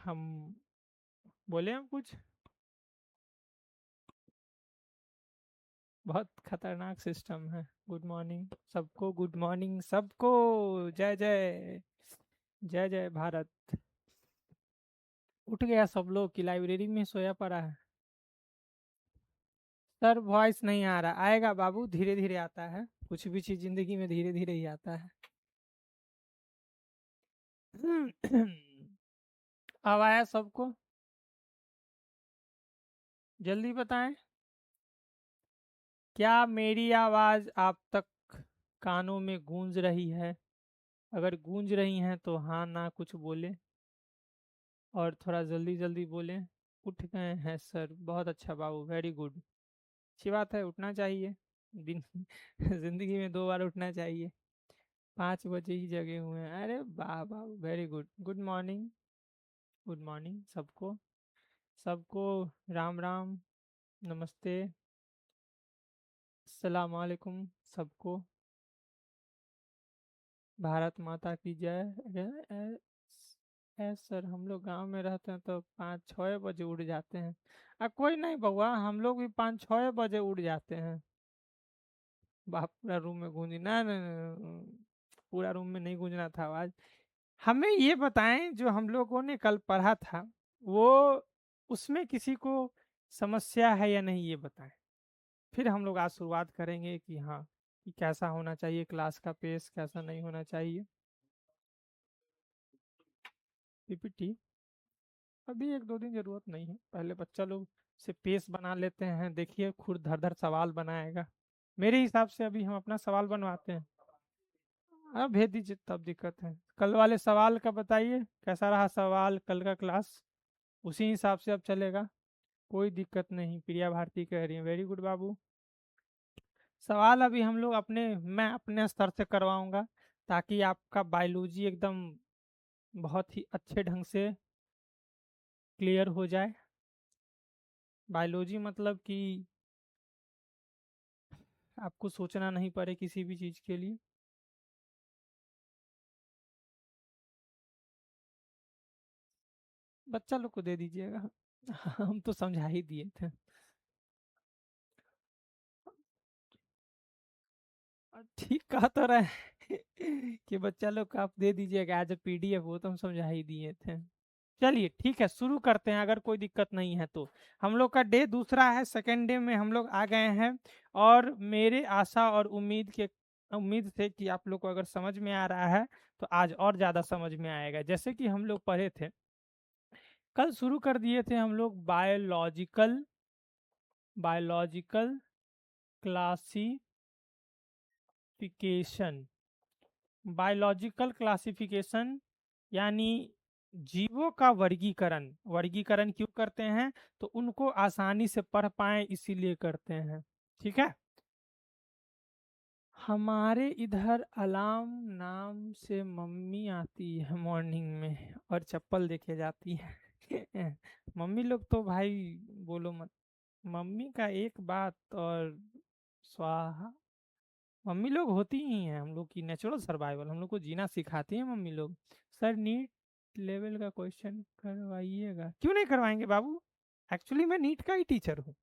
हम बोले हम कुछ बहुत खतरनाक सिस्टम है। गुड मॉर्निंग सबको, गुड मॉर्निंग सबको। जय जय, जय जय भारत। उठ गया सब लोग कि लाइब्रेरी में सोया पड़ा है? सर वॉइस नहीं आ रहा, आएगा बाबू, धीरे धीरे आता है। कुछ भी चीज जिंदगी में धीरे धीरे ही आता है। अब आया सबको? जल्दी बताएं। क्या मेरी आवाज आप तक कानों में गूंज रही है? अगर गूंज रही हैं तो हाँ ना कुछ बोले, और थोड़ा जल्दी जल्दी बोले। उठ गए हैं सर, बहुत अच्छा बाबू, वेरी गुड। अच्छी बात है, उठना चाहिए। दिन जिंदगी में 2 बार उठना चाहिए। 5 बजे ही जगे हुए हैं, अरे वाह बाबू, very good. Good morning, good morning सबको। सबको राम राम, नमस्ते, अस्सलाम वालेकुम सबको। भारत माता की जय। सर हम लोग गांव में रहते हैं तो 5-6 बजे उठ जाते हैं। कोई नहीं बउआ, हम लोग भी 5-6 बजे उठ जाते हैं। बाप, पूरा रूम में गूंजी ना ना ना, पूरा रूम में नहीं गूंजना था आवाज। हमें ये बताएं, जो हम लोगों ने कल पढ़ा था वो, उसमें किसी को समस्या है या नहीं ये बताएं। फिर हम लोग आज शुरुआत करेंगे कि हाँ, कि कैसा होना चाहिए क्लास का पेस, कैसा नहीं होना चाहिए। पीपीटी अभी 1-2 दिन जरूरत नहीं है, पहले बच्चा लोग से पेस बना लेते हैं। देखिए खुद धर धर सवाल बनाएगा। मेरे हिसाब से अभी हम अपना सवाल बनवाते हैं। अब भेज दीजिए, तब दिक्कत है। कल वाले सवाल का बताइए, कैसा रहा सवाल कल का क्लास, उसी हिसाब से अब चलेगा। कोई दिक्कत नहीं, प्रिया भारती कह रही है, वेरी गुड बाबू। सवाल अभी हम लोग मैं अपने स्तर से करवाऊंगा, ताकि आपका बायोलॉजी एकदम बहुत ही अच्छे ढंग से क्लियर हो जाए। बायोलॉजी मतलब कि आपको सोचना नहीं पड़े किसी भी चीज के लिए। बच्चा लोग को दे दीजिएगा। हम तो समझा ही दिए थे। ठीक कहा तो रहे कि बच्चा लोग को आप दे दीजिएगा एज ए पीडीएफ, वो तो हम समझा ही दिए थे। चलिए ठीक है, शुरू करते हैं अगर कोई दिक्कत नहीं है तो। हम लोग का डे दूसरा है, सेकेंड डे में हम लोग आ गए हैं। और मेरे आशा और उम्मीद से कि आप लोग को अगर समझ में आ रहा है तो आज और ज़्यादा समझ में आएगा। जैसे कि हम लोग पढ़े थे, कल शुरू कर दिए थे हम लोग biological biological classification. Biological classification यानी जीवों का वर्गीकरण। वर्गीकरण क्यों करते हैं? तो उनको आसानी से पढ़ पाए इसीलिए करते हैं। ठीक है। हमारे इधर अलार्म नाम से मम्मी आती है मॉर्निंग में और चप्पल देके जाती है। मम्मी लोग तो भाई बोलो मत। मम्मी का एक बात और स्वाहा। मम्मी लोग होती ही हैं हम लोग की नेचुरल सर्वाइवल, हम लोग को जीना सिखाती हैं मम्मी लोग। सर नीट लेवल का क्वेश्चन करवाइएगा। क्यों नहीं करवाएंगे बाबू, एक्चुअली मैं नीट का ही टीचर हूँ,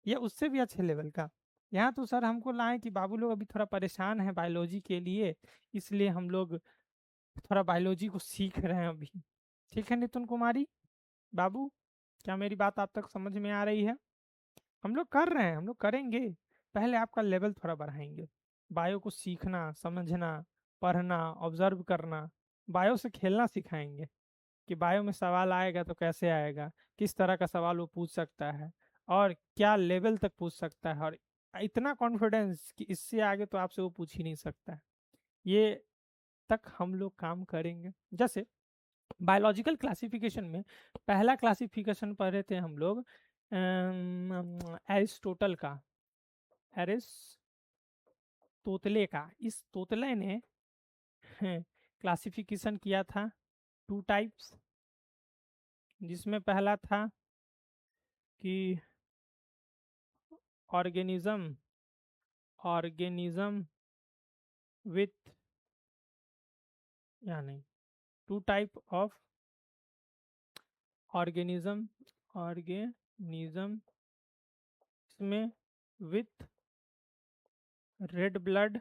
या उससे भी अच्छे लेवल का। यहाँ तो सर हमको लाए कि बाबू लोग अभी थोड़ा परेशान है बायोलॉजी के लिए, इसलिए हम लोग थोड़ा बायोलॉजी को सीख रहे हैं अभी। ठीक है नितिन कुमारी बाबू, क्या मेरी बात आप तक समझ में आ रही है? हम लोग कर रहे हैं, हम लोग करेंगे। पहले आपका लेवल थोड़ा बढ़ाएंगे। बायो को सीखना, समझना, पढ़ना, ऑब्जर्व करना। बायो से खेलना सिखाएंगे कि बायो में सवाल आएगा तो कैसे आएगा, किस तरह का सवाल वो पूछ सकता है, और क्या लेवल तक पूछ सकता है, और इतना कॉन्फिडेंस कि इससे आगे तो आपसे वो पूछ ही नहीं सकता है। ये तक हम लोग काम करेंगे। जैसे बायोलॉजिकल क्लासिफिकेशन में पहला क्लासिफिकेशन पढ़ रहे थे हम लोग एरिस्टोटल का। एरिस्टोतले का। इस तोतले ने क्लासिफिकेशन किया था 2 टाइप्स, जिसमें पहला था कि ऑर्गेनिज्म ऑर्गेनिज्म विथ, या नहीं, 2 टाइप ऑफ ऑर्गेनिज्म, ऑर्गेनिज्म में विथ रेड ब्लड,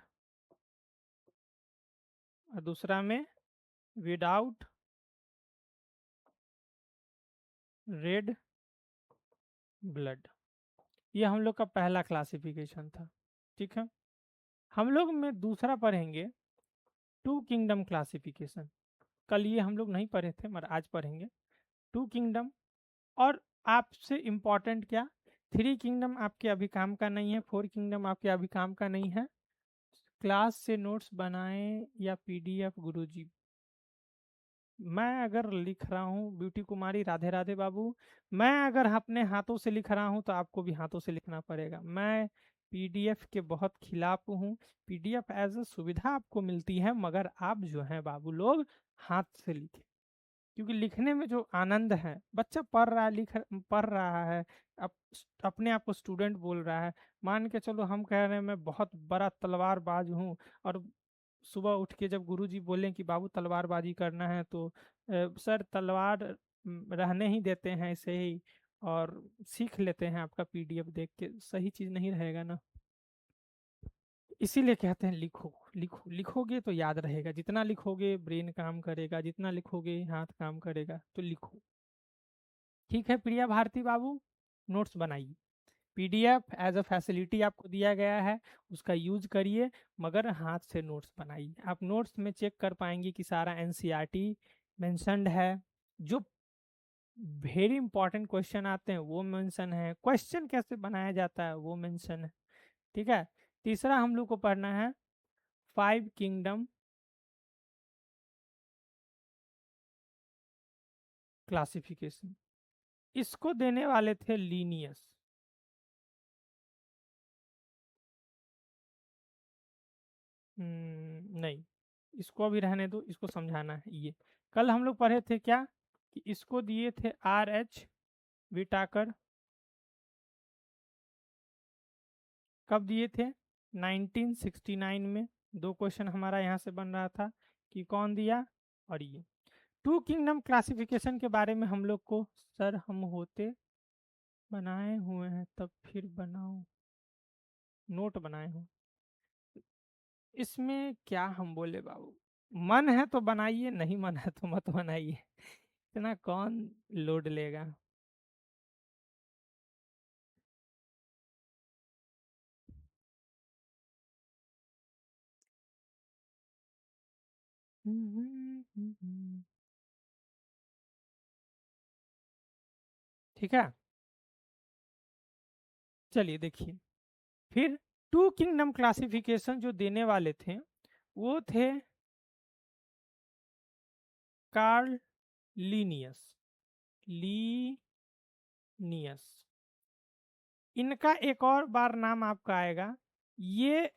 और दूसरा में विदाउट रेड ब्लड। ये हम लोग का पहला क्लासिफिकेशन था। ठीक है, हम लोग में दूसरा पढ़ेंगे टू किंगडम क्लासिफिकेशन। कल ये हम लोग नहीं पढ़े थे मगर आज पढ़ेंगे टू किंगडम। और आपसे इम्पोर्टेंट क्या, थ्री किंगडम आपके अभी काम का नहीं है, फोर किंगडम आपके अभी काम का नहीं है। क्लास से नोट्स बनाएं या पीडीएफ गुरुजी। मैं अगर लिख रहा हूँ ब्यूटी कुमारी, राधे राधे बाबू, मैं अगर अपने हाथों से लिख रहा हूँ तो आपको भी हाथों से लिखना पड़ेगा। मैं पीडीएफ के बहुत खिलाफ हूँ। पीडीएफ एज अ सुविधा आपको मिलती है, मगर आप जो हैं बाबू लोग हाथ से लिखें, क्योंकि लिखने में जो आनंद है, बच्चा पढ़ रहा है, पढ़ रहा है, अप, अपने आप को स्टूडेंट बोल रहा है। मान के चलो हम कह रहे हैं मैं बहुत बड़ा तलवारबाज हूँ, और सुबह उठ के जब गुरुजी बोलें कि बाबू तलवारबाजी करना है तो सर तलवार रहने ही देते हैं ऐसे ही, और सीख लेते हैं आपका पीडीएफ देख के, सही चीज नहीं रहेगा ना। इसीलिए कहते हैं लिखो लिखो, लिखोगे तो याद रहेगा, जितना लिखोगे ब्रेन काम करेगा, जितना लिखोगे हाथ काम करेगा, तो लिखो। ठीक है प्रिया भारती बाबू, नोट्स बनाइए। पीडीएफ एज अ फैसिलिटी आपको दिया गया है, उसका यूज करिए, मगर हाथ से नोट्स बनाइए। आप नोट्स में चेक कर पाएंगे कि सारा एनसीईआरटी मेंशन्ड है, जो वेरी इंपॉर्टेंट क्वेश्चन आते हैं वो मेंशन है, क्वेश्चन कैसे बनाया जाता है वो मेंशन है। ठीक है, तीसरा हम लोग को पढ़ना है फाइव किंगडम क्लासिफिकेशन। इसको देने वाले थे लीनियस। नहीं, इसको अभी रहने दो, इसको समझाना है ये। कल हम लोग पढ़े थे क्या, कि इसको दिए थे आर एच विटाकर। कब दिए थे, 1969 में। दो क्वेश्चन हमारा यहाँ से बन रहा था कि कौन दिया, और ये टू किंगडम क्लासिफिकेशन के बारे में हम लोग को, सर हम होते बनाए हुए हैं तब फिर बनाओ, नोट बनाए हो। इसमें क्या हम बोले बाबू, मन है तो बनाइए, नहीं मन है तो मत बनाइए, इतना कौन लोड लेगा। ठीक है, चलिए देखिए फिर। टू किंगडम क्लासिफिकेशन जो देने वाले थे वो थे कार्ल लीनियस, लीनियस। इनका एक और बार नाम आपका आएगा, ये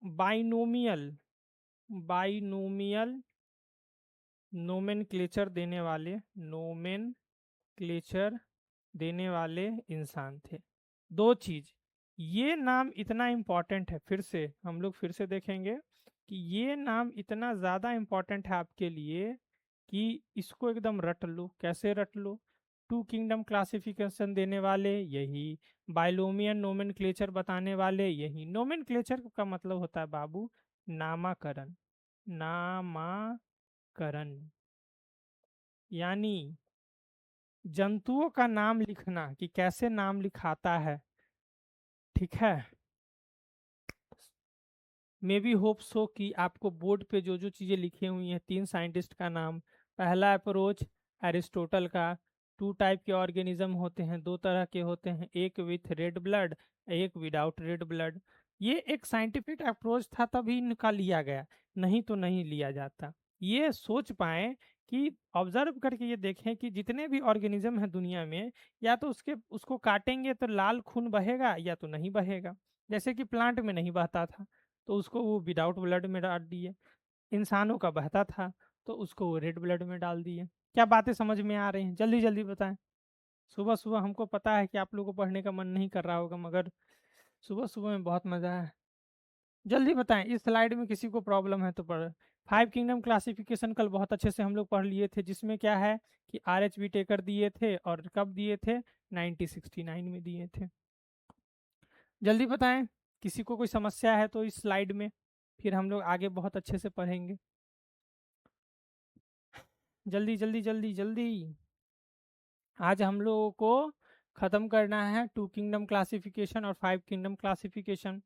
बाइनोमियल, बाइनोमियल नोमेनक्लेचर देने वाले, नोमेनक्लेचर देने वाले इंसान थे। दो चीज, ये नाम इतना इम्पोर्टेंट है, फिर से हम लोग फिर से देखेंगे कि ये नाम इतना ज़्यादा इम्पोर्टेंट है आपके लिए कि इसको एकदम रट लो। कैसे रट लो, टू किंगडम क्लासिफिकेशन देने वाले यही, बाइलोमियन नोमेनक्लेचर बताने वाले यही। नोमेनक्लेचर का मतलब होता है बाबू नामाकरण, नामाकरण, यानी जंतुओं का नाम लिखना कि कैसे नाम लिखाता है। ठीक है, मे बी होप सो कि आपको बोर्ड पे जो जो चीज़ें लिखी हुई हैं, तीन साइंटिस्ट का नाम। पहला अप्रोच एरिस्टोटल का, टू टाइप के ऑर्गेनिज्म होते हैं, दो तरह के होते हैं, एक विथ रेड ब्लड, एक विदाउट रेड ब्लड। ये एक साइंटिफिक अप्रोच था तभी इनका लिया गया, नहीं तो नहीं लिया जाता। ये सोच पाए कि ऑब्जर्व करके ये देखें कि जितने भी ऑर्गेनिज्म हैं दुनिया में, या तो उसको काटेंगे तो लाल खून बहेगा या तो नहीं बहेगा। जैसे कि प्लांट में नहीं बहता था तो उसको वो विदाउट ब्लड में डाल दिए, इंसानों का बहता था तो उसको वो रेड ब्लड में डाल दिए। क्या बातें समझ में आ रही हैं, जल्दी जल्दी बताएं। सुबह सुबह हमको पता है कि आप लोगों को पढ़ने का मन नहीं कर रहा होगा, मगर सुबह सुबह में बहुत मज़ा है। जल्दी बताएं, इस स्लाइड में किसी को प्रॉब्लम है तो पढ़। फाइव किंगडम क्लासिफिकेशन कल बहुत अच्छे से हम लोग पढ़ लिए थे, जिसमें क्या है कि आर एच बी टेकर दिए थे और कब दिए थे, 1969 में दिए थे। जल्दी बताएं, किसी को कोई समस्या है तो इस स्लाइड में, फिर हम लोग आगे बहुत अच्छे से पढ़ेंगे। जल्दी जल्दी जल्दी जल्दी। आज हम लोगों को खत्म करना है टू किंगडम क्लासिफिकेशन और फाइव किंगडम क्लासिफिकेशन।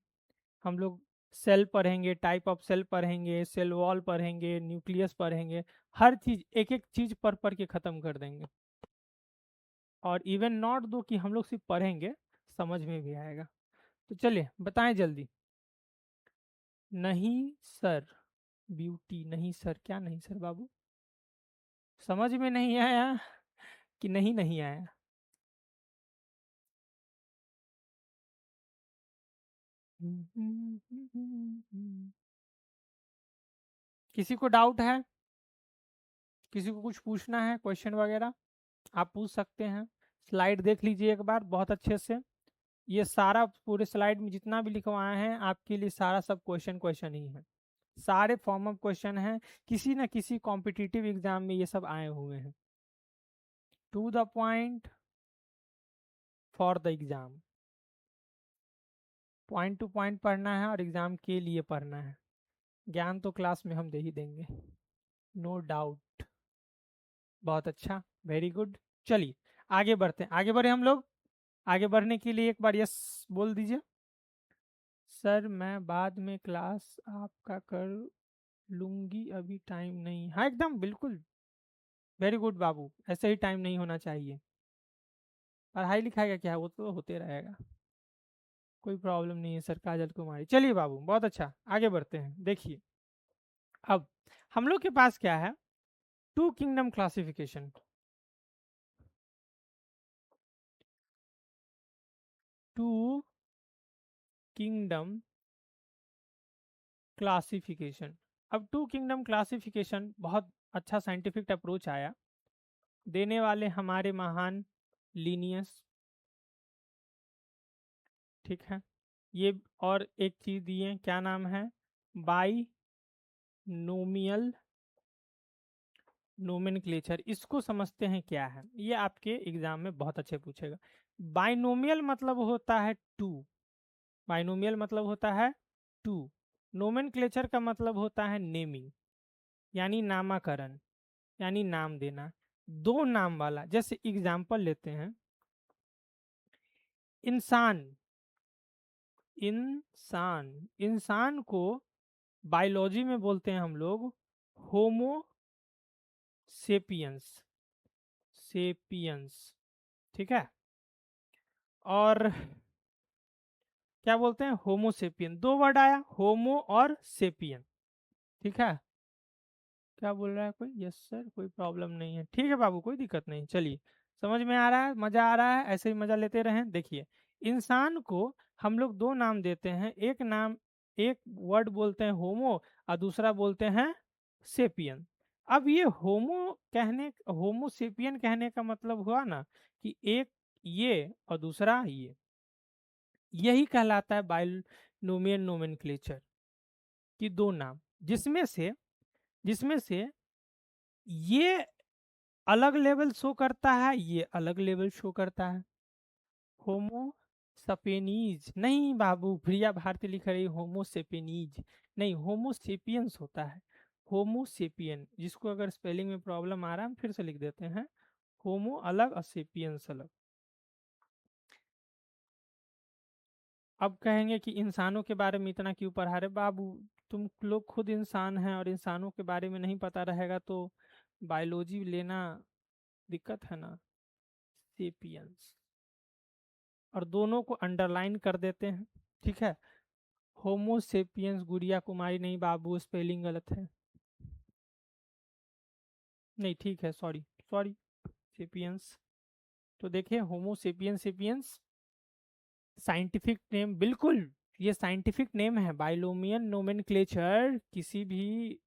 हम लोग सेल पढ़ेंगे, टाइप ऑफ सेल पढ़ेंगे, सेल वॉल पढ़ेंगे, न्यूक्लियस पढ़ेंगे, हर चीज एक एक चीज पढ़ के खत्म कर देंगे। और इवन नॉट दो कि हम लोग सिर्फ पढ़ेंगे, समझ में भी आएगा। तो चलिए बताएं जल्दी। नहीं सर, ब्यूटी नहीं सर, क्या नहीं सर बाबू, समझ में नहीं आया कि नहीं नहीं आया? किसी को डाउट है, किसी को कुछ पूछना है, क्वेश्चन वगैरह आप पूछ सकते हैं। स्लाइड देख लीजिए एक बार बहुत अच्छे से। ये सारा पूरे स्लाइड में जितना भी लिखवाए हैं आपके लिए सारा सब क्वेश्चन क्वेश्चन ही है, सारे फॉर्म ऑफ क्वेश्चन हैं, किसी न किसी कॉम्पिटिटिव एग्जाम में ये सब आए हुए हैं। To the point, for the exam, point to point पढ़ना है और एग्जाम के लिए पढ़ना है। ज्ञान तो क्लास में हम दे ही देंगे, नो डाउट। बहुत अच्छा, वेरी गुड। चलिए आगे बढ़ते हैं, आगे बढ़े हम लोग। आगे बढ़ने के लिए एक बार यस बोल दीजिए। सर मैं बाद में क्लास आपका कर लूंगी, अभी टाइम नहीं। हाँ एकदम बिल्कुल, वेरी गुड बाबू, ऐसे ही टाइम नहीं होना चाहिए। पढ़ाई लिखाई का क्या है, वो तो होते रहेगा, कोई प्रॉब्लम नहीं है सर। काजल कुमारी, चलिए बाबू बहुत अच्छा, आगे बढ़ते हैं। देखिए अब हम लोग के पास क्या है, two kingdom classification. Two kingdom classification. अब टू किंगडम क्लासिफिकेशन बहुत अच्छा साइंटिफिक अप्रोच आया, देने वाले हमारे महान लीनियस, ठीक है। ये और एक चीज दिए, क्या नाम है, बाई नोमियल नोमेनक्लेचर। इसको समझते हैं क्या है, ये आपके एग्जाम में बहुत अच्छे पूछेगा। बाइनोमियल मतलब होता है टू, बाइनोमियल मतलब होता है टू। नोमेनक्लेचर का मतलब होता है नेमिंग, यानी नामाकरण, यानी नाम देना। दो नाम वाला, जैसे एग्जाम्पल लेते हैं, इंसान। इंसान, इंसान को बायोलॉजी में बोलते हैं हम लोग होमो सेपियंस, सेपियंस, ठीक है। और क्या बोलते हैं, होमोसेपियन। दो वर्ड आया, होमो और सेपियन, ठीक है। क्या बोल रहा है कोई, यस सर, कोई प्रॉब्लम नहीं है, ठीक है बाबू, कोई दिक्कत नहीं। चलिए समझ में आ रहा है, मजा आ रहा है, ऐसे ही मजा लेते रहें। देखिए इंसान को हम लोग दो नाम देते हैं, एक नाम, एक वर्ड बोलते हैं होमो और दूसरा बोलते हैं सेपियन। अब ये होमो कहने, होमो सेपियन कहने का मतलब हुआ ना कि एक ये और दूसरा ये, यही कहलाता है बाइनोमियल नोमेनक्लेचर कि दो नाम, जिसमें से ये अलग लेवल शो करता है, ये अलग लेवल शो करता है। होमो सपेनीज नहीं बाबू, प्रिया भारती लिख रही होमो सेपेनीज, नहीं होमो सेपियंस होता है। होमो सेपियन, जिसको अगर स्पेलिंग में प्रॉब्लम आ रहा है हम फिर से लिख देते हैं, होमो अलग और सेपियंस अलग। अब कहेंगे कि इंसानों के बारे में इतना क्यों पढ़ा रहे बाबू, तुम लोग खुद इंसान हैं और इंसानों के बारे में नहीं पता रहेगा तो बायोलॉजी लेना दिक्कत है ना। सेपियंस, और दोनों को अंडरलाइन कर देते हैं, ठीक है। होमो सेपियंस, गुड़िया कुमारी नहीं बाबू, स्पेलिंग गलत है, नहीं ठीक है, सॉरी सॉरी, सेपियंस। तो देखिए होमो सेपियंस, सेपियंस साइंटिफिक नेम, बिल्कुल ये साइंटिफिक नेम है। बाइलोमियन नोमेनक्लेचर किसी भी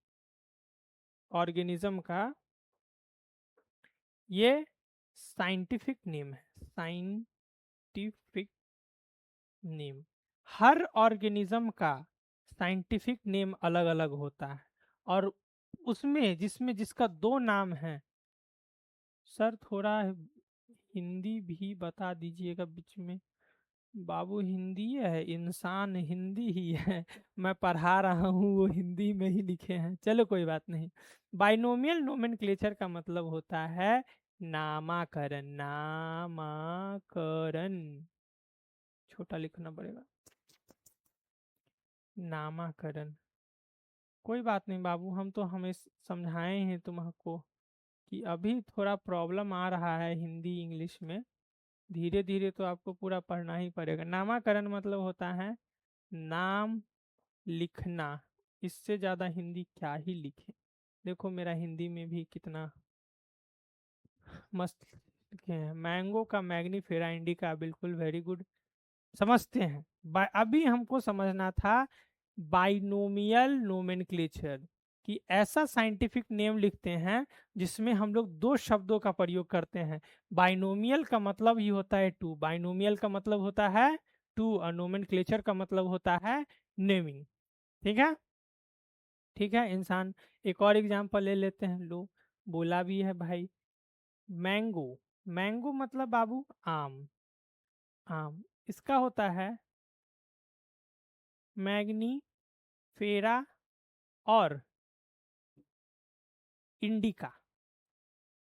ऑर्गेनिज्म का ये साइंटिफिक नेम है, साइंटिफिक नेम। हर ऑर्गेनिज्म का साइंटिफिक नेम अलग अलग होता है, और उसमें जिसमें जिसका दो नाम है। सर थोड़ा हिंदी भी बता दीजिएगा बीच में। बाबू हिंदी है, इंसान हिंदी ही है। मैं पढ़ा रहा हूँ, वो हिंदी में ही लिखे हैं। चलो कोई बात नहीं। बाइनोमियल नोमेनक्लेचर का मतलब होता है नामाकरण। नामाकरण छोटा लिखना पड़ेगा, नामाकरण। कोई बात नहीं बाबू, हम तो हमें समझाए हैं तुमको कि अभी थोड़ा प्रॉब्लम आ रहा है हिंदी इंग्लिश में। धीरे धीरे तो आपको पूरा पढ़ना ही पड़ेगा। नामाकरण मतलब होता है नाम लिखना। इससे ज्यादा हिंदी क्या ही लिखे। देखो मेरा हिंदी में भी कितना मस्त लिखे हैं। मैंगो का मैग्नीफेरा इंडिका, बिल्कुल वेरी गुड। समझते हैं। अभी हमको समझना था बाइनोमियल नोमेनक्लेचर, कि ऐसा साइंटिफिक नेम लिखते हैं जिसमें हम लोग दो शब्दों का प्रयोग करते हैं। बाइनोमियल का मतलब ही होता है टू, बाइनोमियल का मतलब होता है टू, और नोमेनक्लेचर का मतलब होता है नेमिंग। ठीक है, ठीक है इंसान। एक और एग्जांपल ले लेते हैं, लो बोला भी है भाई। मैंगो, मैंगो मतलब बाबू आम। आम, इसका होता है मैग्नी फेरा और इंडिका।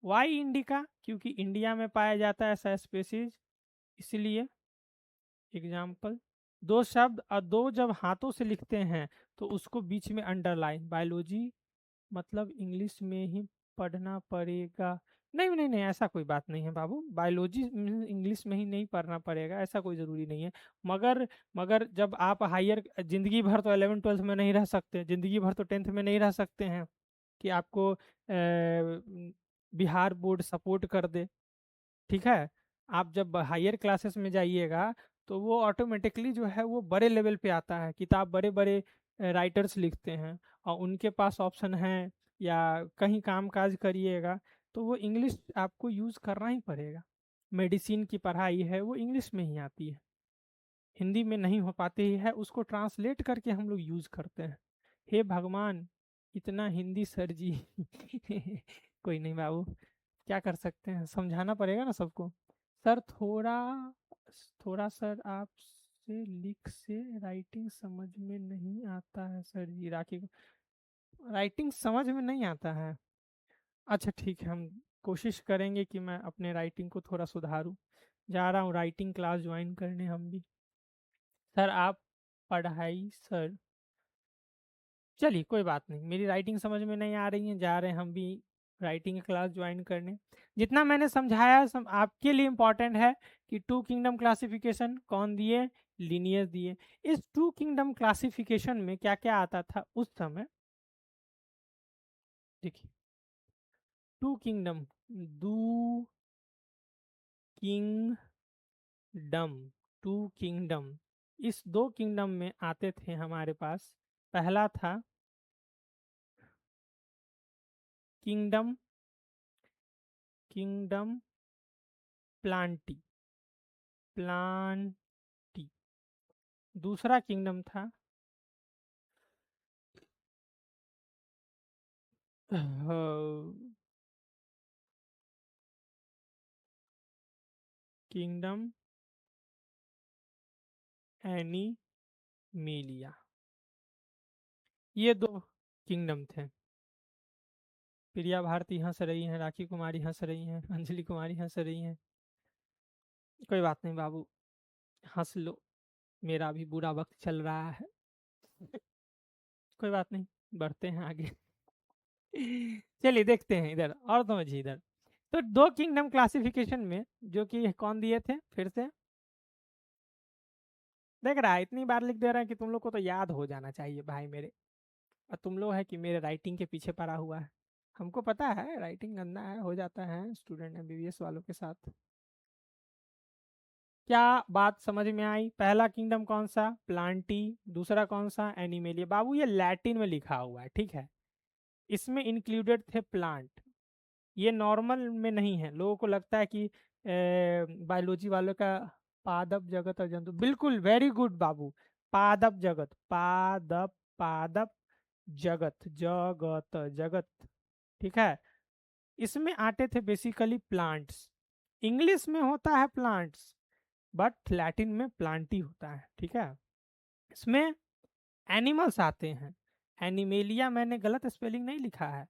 Why indica? क्योंकि इंडिया में पाया जाता है ऐसा स्पेसीज, इसलिए। एग्जाम्पल, दो शब्द और दो जब हाथों से लिखते हैं तो उसको बीच में अंडरलाइन। बायोलॉजी मतलब इंग्लिश में ही पढ़ना पड़ेगा? नहीं नहीं नहीं, ऐसा कोई बात नहीं है बाबू। बायोलॉजी इंग्लिश में ही नहीं पढ़ना पड़ेगा, ऐसा कोई ज़रूरी नहीं है। मगर मगर जब आप हायर, जिंदगी भर तो 11th 12th में नहीं रह सकते, जिंदगी भर तो 10th में नहीं रह सकते हैं कि आपको बिहार बोर्ड सपोर्ट कर दे। ठीक है, आप जब हायर क्लासेस में जाइएगा तो वो ऑटोमेटिकली जो है वो बड़े लेवल पे आता है। किताब बड़े बड़े राइटर्स लिखते हैं और उनके पास ऑप्शन है, या कहीं काम काज करिएगा तो वो इंग्लिश आपको यूज़ करना ही पड़ेगा। मेडिसिन की पढ़ाई है वो इंग्लिश में ही आती है, हिंदी में नहीं हो पाती ही है, उसको ट्रांसलेट करके हम लोग यूज़ करते हैं। हे भगवान, इतना हिंदी सर जी। कोई नहीं बाबू, क्या कर सकते हैं, समझाना पड़ेगा ना सबको। सर थोड़ा, थोड़ा सर आपसे लिख से राइटिंग समझ में नहीं आता है सर जी। राखी को राइटिंग समझ में नहीं आता है? अच्छा ठीक है, हम कोशिश करेंगे कि मैं अपने राइटिंग को थोड़ा सुधारूं। जा रहा हूँ राइटिंग क्लास ज्वाइन करने हम भी। सर आप पढ़ाई सर, चलिए कोई बात नहीं, मेरी राइटिंग समझ में नहीं आ रही है, जा रहे हैं हम भी राइटिंग क्लास ज्वाइन करने। जितना मैंने समझाया आपके लिए इम्पोर्टेंट है कि टू किंगडम क्लासिफिकेशन कौन दिए, लीनियर दिए। इस टू किंगडम क्लासिफिकेशन में क्या क्या आता था उस समय, देखिए। टू किंगडम, दू किंगडम, टू किंगडम, इस दो किंगडम में आते थे हमारे पास। पहला था किंगडम, किंगडम प्लांटी, प्लांटी। दूसरा किंगडम था किंगडम एनिमेलिया। ये दो किंगडम थे। प्रिया भारती हंस रही हैं, राखी कुमारी हंस रही हैं, अंजलि कुमारी हंस रही हैं। कोई बात नहीं बाबू, हंस लो, मेरा भी बुरा वक्त चल रहा है। कोई बात नहीं, बढ़ते हैं आगे। चलिए देखते हैं इधर और समझिए इधर। तो दो किंगडम क्लासिफिकेशन में जो कि कौन दिए थे फिर से, देख रहा है इतनी बार लिख दे रहा है कि तुम लोग को तो याद हो जाना चाहिए भाई मेरे। और तुम लोग है कि मेरे राइटिंग के पीछे पड़ा हुआ है। हमको पता है राइटिंग गंदा है, हो जाता है स्टूडेंट एमबीबीएस वालों के साथ। क्या बात समझ में आई? पहला किंगडम कौन सा, प्लांटी। दूसरा कौन सा, एनिमेलिया। बाबू ये लैटिन में लिखा हुआ है, ठीक है। इसमें इंक्लूडेड थे प्लांट, ये नॉर्मल में नहीं है। लोगों को लगता है कि बायोलॉजी वालों का पादप जगत और जंतु, बिल्कुल वेरी गुड बाबू। पादप जगत, पादप, पादप जगत, जगत, जगत, ठीक है। इसमें आते थे बेसिकली प्लांट्स। इंग्लिश में होता है प्लांट्स, बट लैटिन में प्लांटी होता है, ठीक है। इसमें एनिमल्स आते हैं। एनिमेलिया मैंने गलत स्पेलिंग नहीं लिखा है,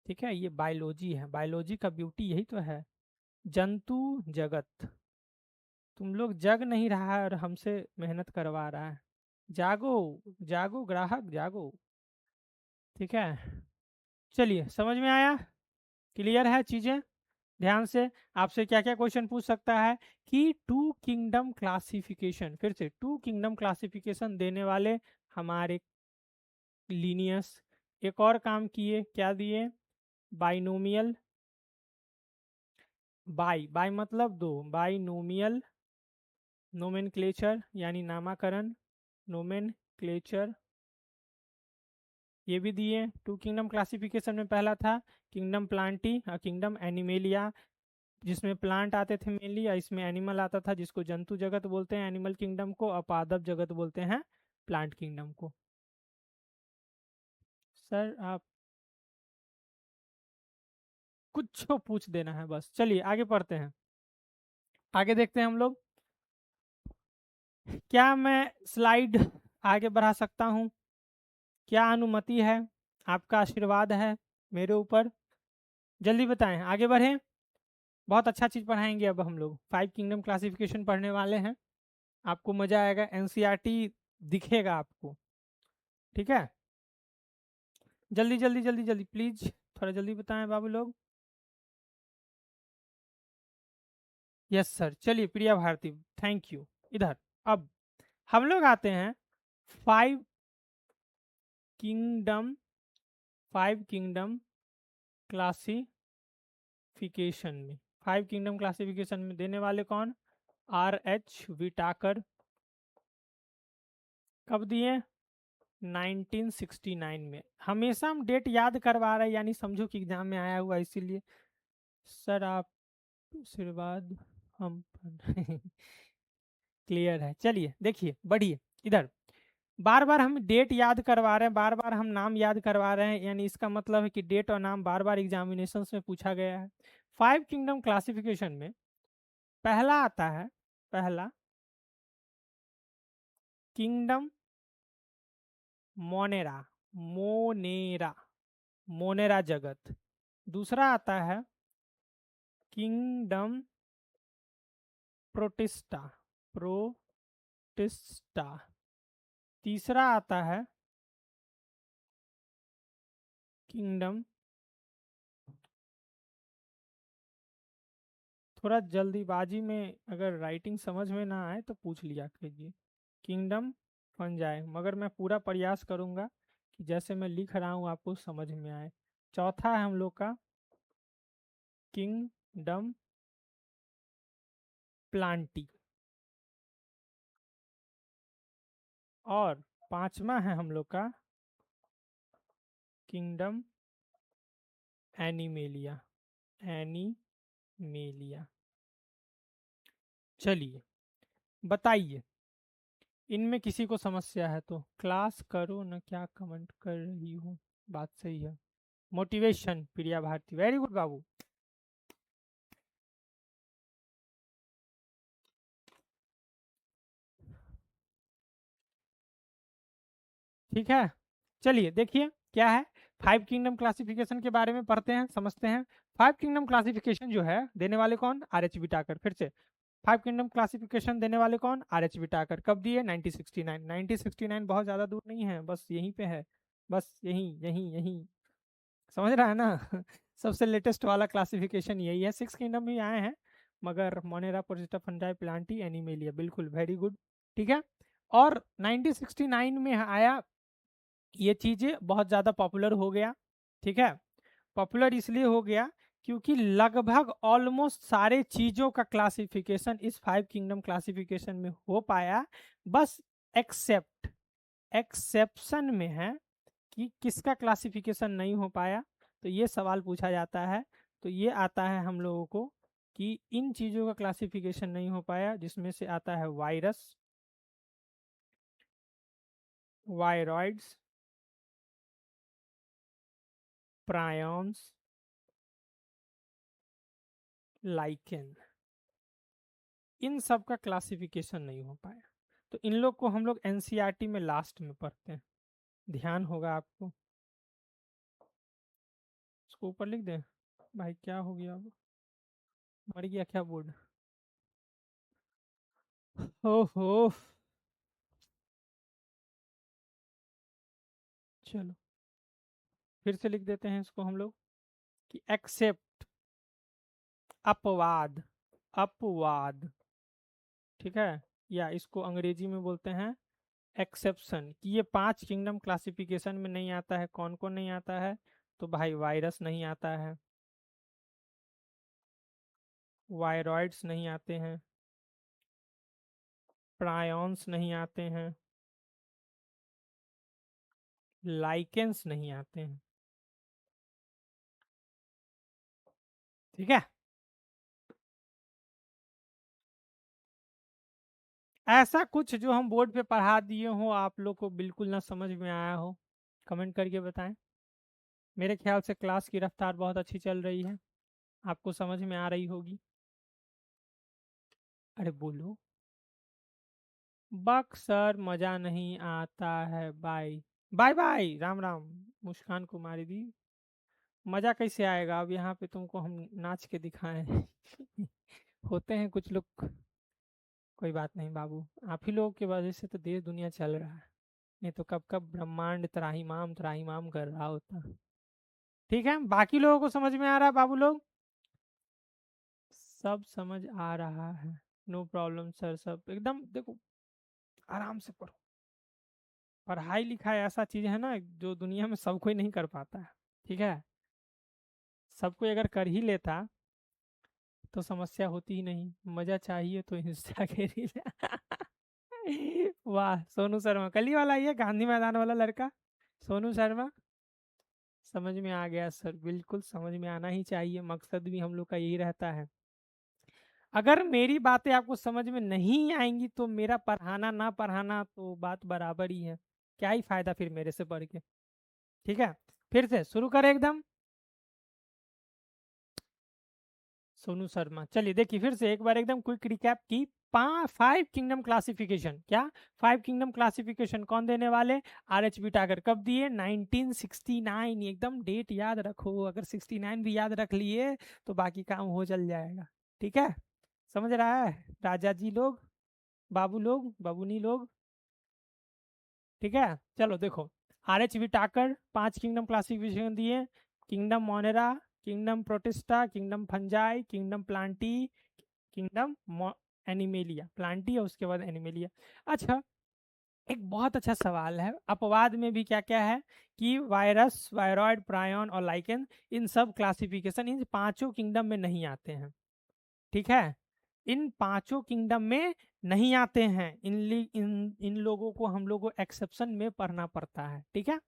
ठीक है, ये बायोलॉजी है, बायोलॉजी का ब्यूटी यही तो है। जंतु जगत, तुम लोग जग नहीं रहा है और हमसे मेहनत करवा रहा है। जागो, जागो ग्राहक जागो, ठीक है। चलिए समझ में आया, क्लियर है चीजें। ध्यान से, आपसे क्या क्या क्वेश्चन पूछ सकता है कि टू किंगडम क्लासिफिकेशन, फिर से टू किंगडम क्लासिफिकेशन देने वाले हमारे लीनियस एक और काम किए, क्या दिए, बाइनोमियल, बाई, बाई मतलब दो, बाइनोमियल नोमेनक्लेचर यानी नामाकरण, नोमेनक्लेचर ये भी दिए। टू किंगडम क्लासिफिकेशन में पहला था किंगडम प्लांटी और किंगडम एनिमेलिया, जिसमें प्लांट आते थे मेनली, या इसमें एनिमल आता था जिसको जंतु जगत बोलते हैं एनिमल किंगडम को, और पादप जगत बोलते हैं प्लांट किंगडम को। सर आप कुछ तो पूछ देना है बस। चलिए आगे पढ़ते हैं, आगे देखते हैं हम लोग। क्या मैं स्लाइड आगे बढ़ा सकता हूँ? क्या अनुमति है? आपका आशीर्वाद है मेरे ऊपर, जल्दी बताएं, आगे बढ़ें। बहुत अच्छा चीज़ पढ़ाएंगे अब हम लोग, फाइव किंगडम क्लासिफिकेशन पढ़ने वाले हैं, आपको मजा आएगा, एनसीईआरटी दिखेगा आपको, ठीक है। जल्दी जल्दी जल्दी जल्दी प्लीज, थोड़ा जल्दी बताएं बाबू लोग। यस सर, चलिए प्रिया भारती, थैंक यू। इधर अब हम लोग आते हैं five kingdom, five kingdom classification में। फाइव किंगडम क्लासिफिकेशन में देने वाले कौन? R H Whittaker. कब दिए? 1969 में। हमेशा हम डेट याद करवा रहे हैं, यानी समझो कि एग्जाम में आया हुआ, इसीलिए सर आप आशीर्वाद हम क्लियर है। चलिए देखिए बढ़िए, इधर बार बार हम डेट याद करवा रहे हैं, बार बार हम नाम याद करवा रहे हैं, यानी इसका मतलब है कि डेट और नाम बार बार एग्जामिनेशन में पूछा गया है। फाइव किंगडम क्लासिफिकेशन में पहला आता है, पहला किंगडम मोनेरा, मोनेरा, मोनेरा जगत। दूसरा आता है किंगडम प्रोटिस्टा, प्रोटिस्टा। तीसरा आता है किंगडम, थोड़ा जल्दीबाजी में अगर राइटिंग समझ में ना आए तो पूछ लिया कीजिए, किंगडम फंजाई, मगर मैं पूरा प्रयास करूंगा कि जैसे मैं लिख रहा हूँ आपको समझ में आए। चौथा है हम लोग का किंगडम प्लांटी, और पांचवा है हम लोग का किंगडम एनिमेलिया, एनिमेलिया। चलिए बताइए, इनमें किसी को समस्या है तो क्लास करो ना, क्या कमेंट कर रही हो, बात सही है। मोटिवेशन प्रिया भारती, वेरी गुड बाबू। ठीक है, चलिए देखिए क्या है, फाइव किंगडम क्लासिफिकेशन के बारे में पढ़ते हैं, समझते हैं। फाइव किंगडम क्लासिफिकेशन जो है देने वाले कौन? R H Whittaker. फिर से फाइव किंगडम क्लासिफिकेशन देने वाले कौन? R H Whittaker. कब दिए? 1969। 1969 बहुत ज़्यादा दूर नहीं है, बस यहीं पे है, बस यहीं यहीं यहीं, समझ रहा है ना सबसे लेटेस्ट वाला क्लासिफिकेशन यही है। सिक्स किंगडम भी आए हैं, मगर मोनेरा, पोर्सिटा, फंजाई, प्लांटी, एनिमेलिया, बिल्कुल वेरी गुड, ठीक है। और 1969 में आया, ये चीज़ें बहुत ज़्यादा पॉपुलर हो गया, ठीक है। पॉपुलर इसलिए हो गया क्योंकि लगभग ऑलमोस्ट सारे चीज़ों का क्लासिफिकेशन इस फाइव किंगडम क्लासिफिकेशन में हो पाया, बस एक्सेप्ट, एक्सेप्शन में है कि किसका क्लासिफिकेशन नहीं हो पाया। तो ये सवाल पूछा जाता है, तो ये आता है हम लोगों को कि इन चीज़ों का क्लासिफिकेशन नहीं हो पाया, जिसमें से आता है वायरस, वायरॉइड्स, प्रायॉन्स, लाइकेन, इन सब का क्लासिफिकेशन नहीं हो पाया। तो इन लोग को हम लोग एनसीईआरटी में लास्ट में पढ़ते हैं, ध्यान होगा आपको। इसको ऊपर लिख दें? भाई क्या हो गया, अब मर गया क्या बोर्ड? ओहो, चलो फिर से लिख देते हैं इसको हम लोग कि एक्सेप्ट, अपवाद, अपवाद, ठीक है, या इसको अंग्रेजी में बोलते हैं एक्सेप्शन, कि ये 5 किंगडम क्लासिफिकेशन में नहीं आता है। कौन कौन नहीं आता है? तो भाई वायरस नहीं आता है, वायरॉइड्स नहीं आते हैं, प्रायॉन्स नहीं आते हैं, लाइकेंस नहीं आते हैं, ठीक है। ऐसा कुछ जो हम बोर्ड पे पढ़ा दिए हो आप लोग को बिल्कुल ना समझ में आया हो, कमेंट करके बताएं। मेरे ख्याल से क्लास की रफ्तार बहुत अच्छी चल रही है, आपको समझ में आ रही होगी। अरे बोलो। बक सर मजा नहीं आता है, bye bye bye, Ram Ram. Muskan Kumari दी, मजा कैसे आएगा? अब यहाँ पे तुमको हम नाच के दिखाएं? होते हैं कुछ लोग। कोई बात नहीं बाबू, आप ही लोगों की वजह से तो देश दुनिया चल रहा है, नहीं तो कब कब ब्रह्मांड त्राहिमाम त्राहिमाम कर रहा होता। ठीक है, बाकी लोगों को समझ में आ रहा है बाबू लोग? सब समझ आ रहा है, नो प्रॉब्लम सर, सब एकदम देखो, आराम से पढ़ो। पढ़ाई लिखाई ऐसा चीज है ना जो दुनिया में सब कोई नहीं कर पाता है, ठीक है। सब कोई अगर कर ही लेता तो समस्या होती ही नहीं। मजा चाहिए तो इंस्टा के रील। वाह, सोनू शर्मा कल ही वाला, ये गांधी मैदान वाला लड़का सोनू शर्मा। समझ में आ गया सर, बिल्कुल समझ में आना ही चाहिए, मकसद भी हम लोग का यही रहता है। अगर मेरी बातें आपको समझ में नहीं आएंगी तो मेरा पढ़ाना ना पढ़ाना तो बात बराबर ही है, क्या ही फायदा फिर मेरे से पढ़ के। ठीक है, फिर से शुरू करें एकदम। सोनू शर्मा, चलिए देखिए फिर से एक बार एकदम क्विक रिकैप की। 5 किंगडम क्लासिफिकेशन, क्या 5 किंगडम क्लासिफिकेशन कौन देने वाले? R H Whittaker. कब दिए? 1969। एकदम डेट याद रखो, अगर 69 भी याद रख लिए तो बाकी काम हो चल जाएगा। ठीक है, समझ रहा है राजा जी लोग, बाबू लोग, बाबूनी लोग? ठीक है, चलो देखो, R H Whittaker 5 kingdom classification दिए। Kingdom Monera, kingdom Protista, kingdom Fungi, kingdom Plantae, kingdom Animalia, Plantae और उसके बाद एनिमेलिया। अच्छा, एक बहुत अच्छा सवाल है, अपवाद में भी क्या क्या है? कि वायरस, वायरॉइड, प्रायन और लाइकेन, इन सब क्लासिफिकेशन इन पांचों किंगडम में नहीं आते हैं। ठीक है, इन पांचों किंगडम में नहीं आते हैं। इन लोगों को हम लोग को एक्सेप्शन में पढ़ना पड़ता है। ठीक है,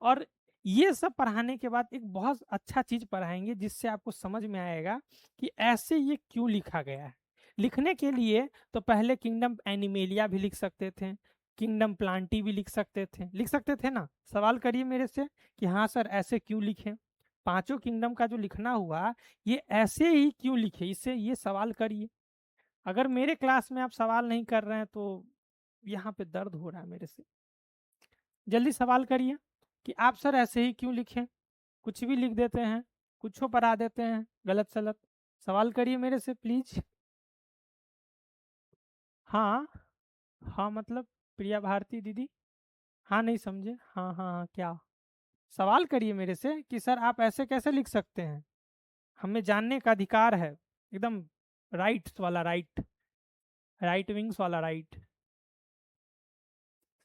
और ये सब पढ़ाने के बाद एक बहुत अच्छा चीज पढ़ाएंगे जिससे आपको समझ में आएगा कि ऐसे ये क्यों लिखा गया है। लिखने के लिए तो पहले किंगडम एनिमेलिया भी लिख सकते थे, किंगडम प्लांटी भी लिख सकते थे, लिख सकते थे ना? सवाल करिए मेरे से कि हाँ सर ऐसे क्यों लिखे। पांचों किंगडम का जो लिखना हुआ ये ऐसे ही क्यों लिखे, इससे ये सवाल करिए। अगर मेरे क्लास में आप सवाल नहीं कर रहे हैं तो यहाँ पे दर्द हो रहा है मेरे से। जल्दी सवाल करिए कि आप सर ऐसे ही क्यों लिखें। कुछ भी लिख देते हैं, कुछ पढ़ा देते हैं गलत सलत। सवाल करिए मेरे से प्लीज। हाँ, हाँ मतलब प्रिया भारती दीदी? हाँ नहीं समझे, हाँ हाँ हाँ क्या? सवाल करिए मेरे से कि सर आप ऐसे कैसे लिख सकते हैं, हमें जानने का अधिकार है। एकदम राइट्स वाला राइट, राइट विंग्स वाला राइट।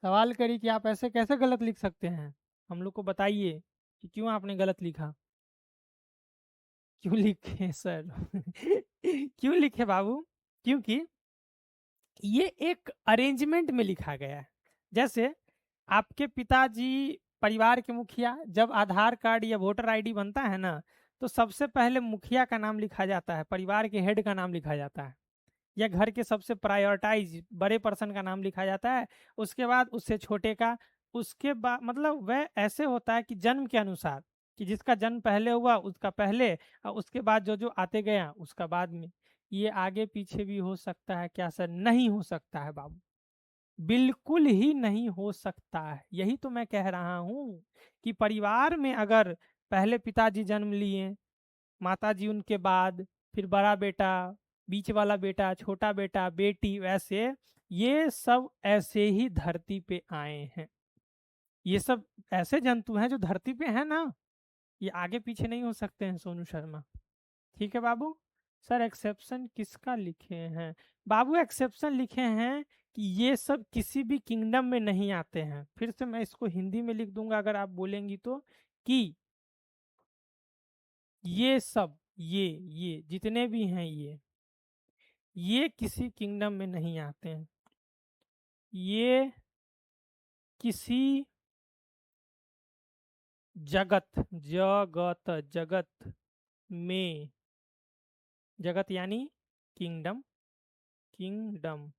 सवाल करिए कि आप ऐसे कैसे गलत लिख सकते हैं, हम लोग को बताइए कि क्यों आपने गलत लिखा। क्यों लिखे सर? क्यों लिखे बाबू? क्योंकि ये एक अरेंजमेंट में लिखा गया है। जैसे आपके पिताजी परिवार के मुखिया, जब आधार कार्ड या वोटर आईडी बनता है ना, तो सबसे पहले मुखिया का नाम लिखा जाता है, परिवार के हेड का नाम लिखा जाता है, या घर के सबसे प्रायोरिटाइज बड़े पर्सन का नाम लिखा जाता है। उसके बाद उससे छोटे का, उसके बाद मतलब वह ऐसे होता है कि जन्म के अनुसार, कि जिसका जन्म पहले हुआ उसका पहले, और उसके बाद जो जो आते गया उसका बाद में। ये आगे पीछे भी हो सकता है क्या सर? नहीं हो सकता है बाबू, बिल्कुल ही नहीं हो सकता है। यही तो मैं कह रहा हूँ कि परिवार में अगर पहले पिताजी जन्म लिए, माताजी उनके बाद, फिर बड़ा बेटा, बीच वाला बेटा, छोटा बेटा, बेटी, वैसे ये सब ऐसे ही धरती पे आए हैं। ये सब ऐसे जंतु हैं जो धरती पे हैं ना, ये आगे पीछे नहीं हो सकते हैं सोनू शर्मा। ठीक है बाबू। सर एक्सेप्शन किसका लिखे हैं? बाबू एक्सेप्शन लिखे हैं कि ये सब किसी भी किंगडम में नहीं आते हैं। फिर से मैं इसको हिंदी में लिख दूंगा अगर आप बोलेंगी तो, कि ये सब, ये जितने भी हैं ये किसी किंगडम में नहीं आते हैं। ये किसी जगत जगत जगत में, जगत यानी किंगडम, किंगडम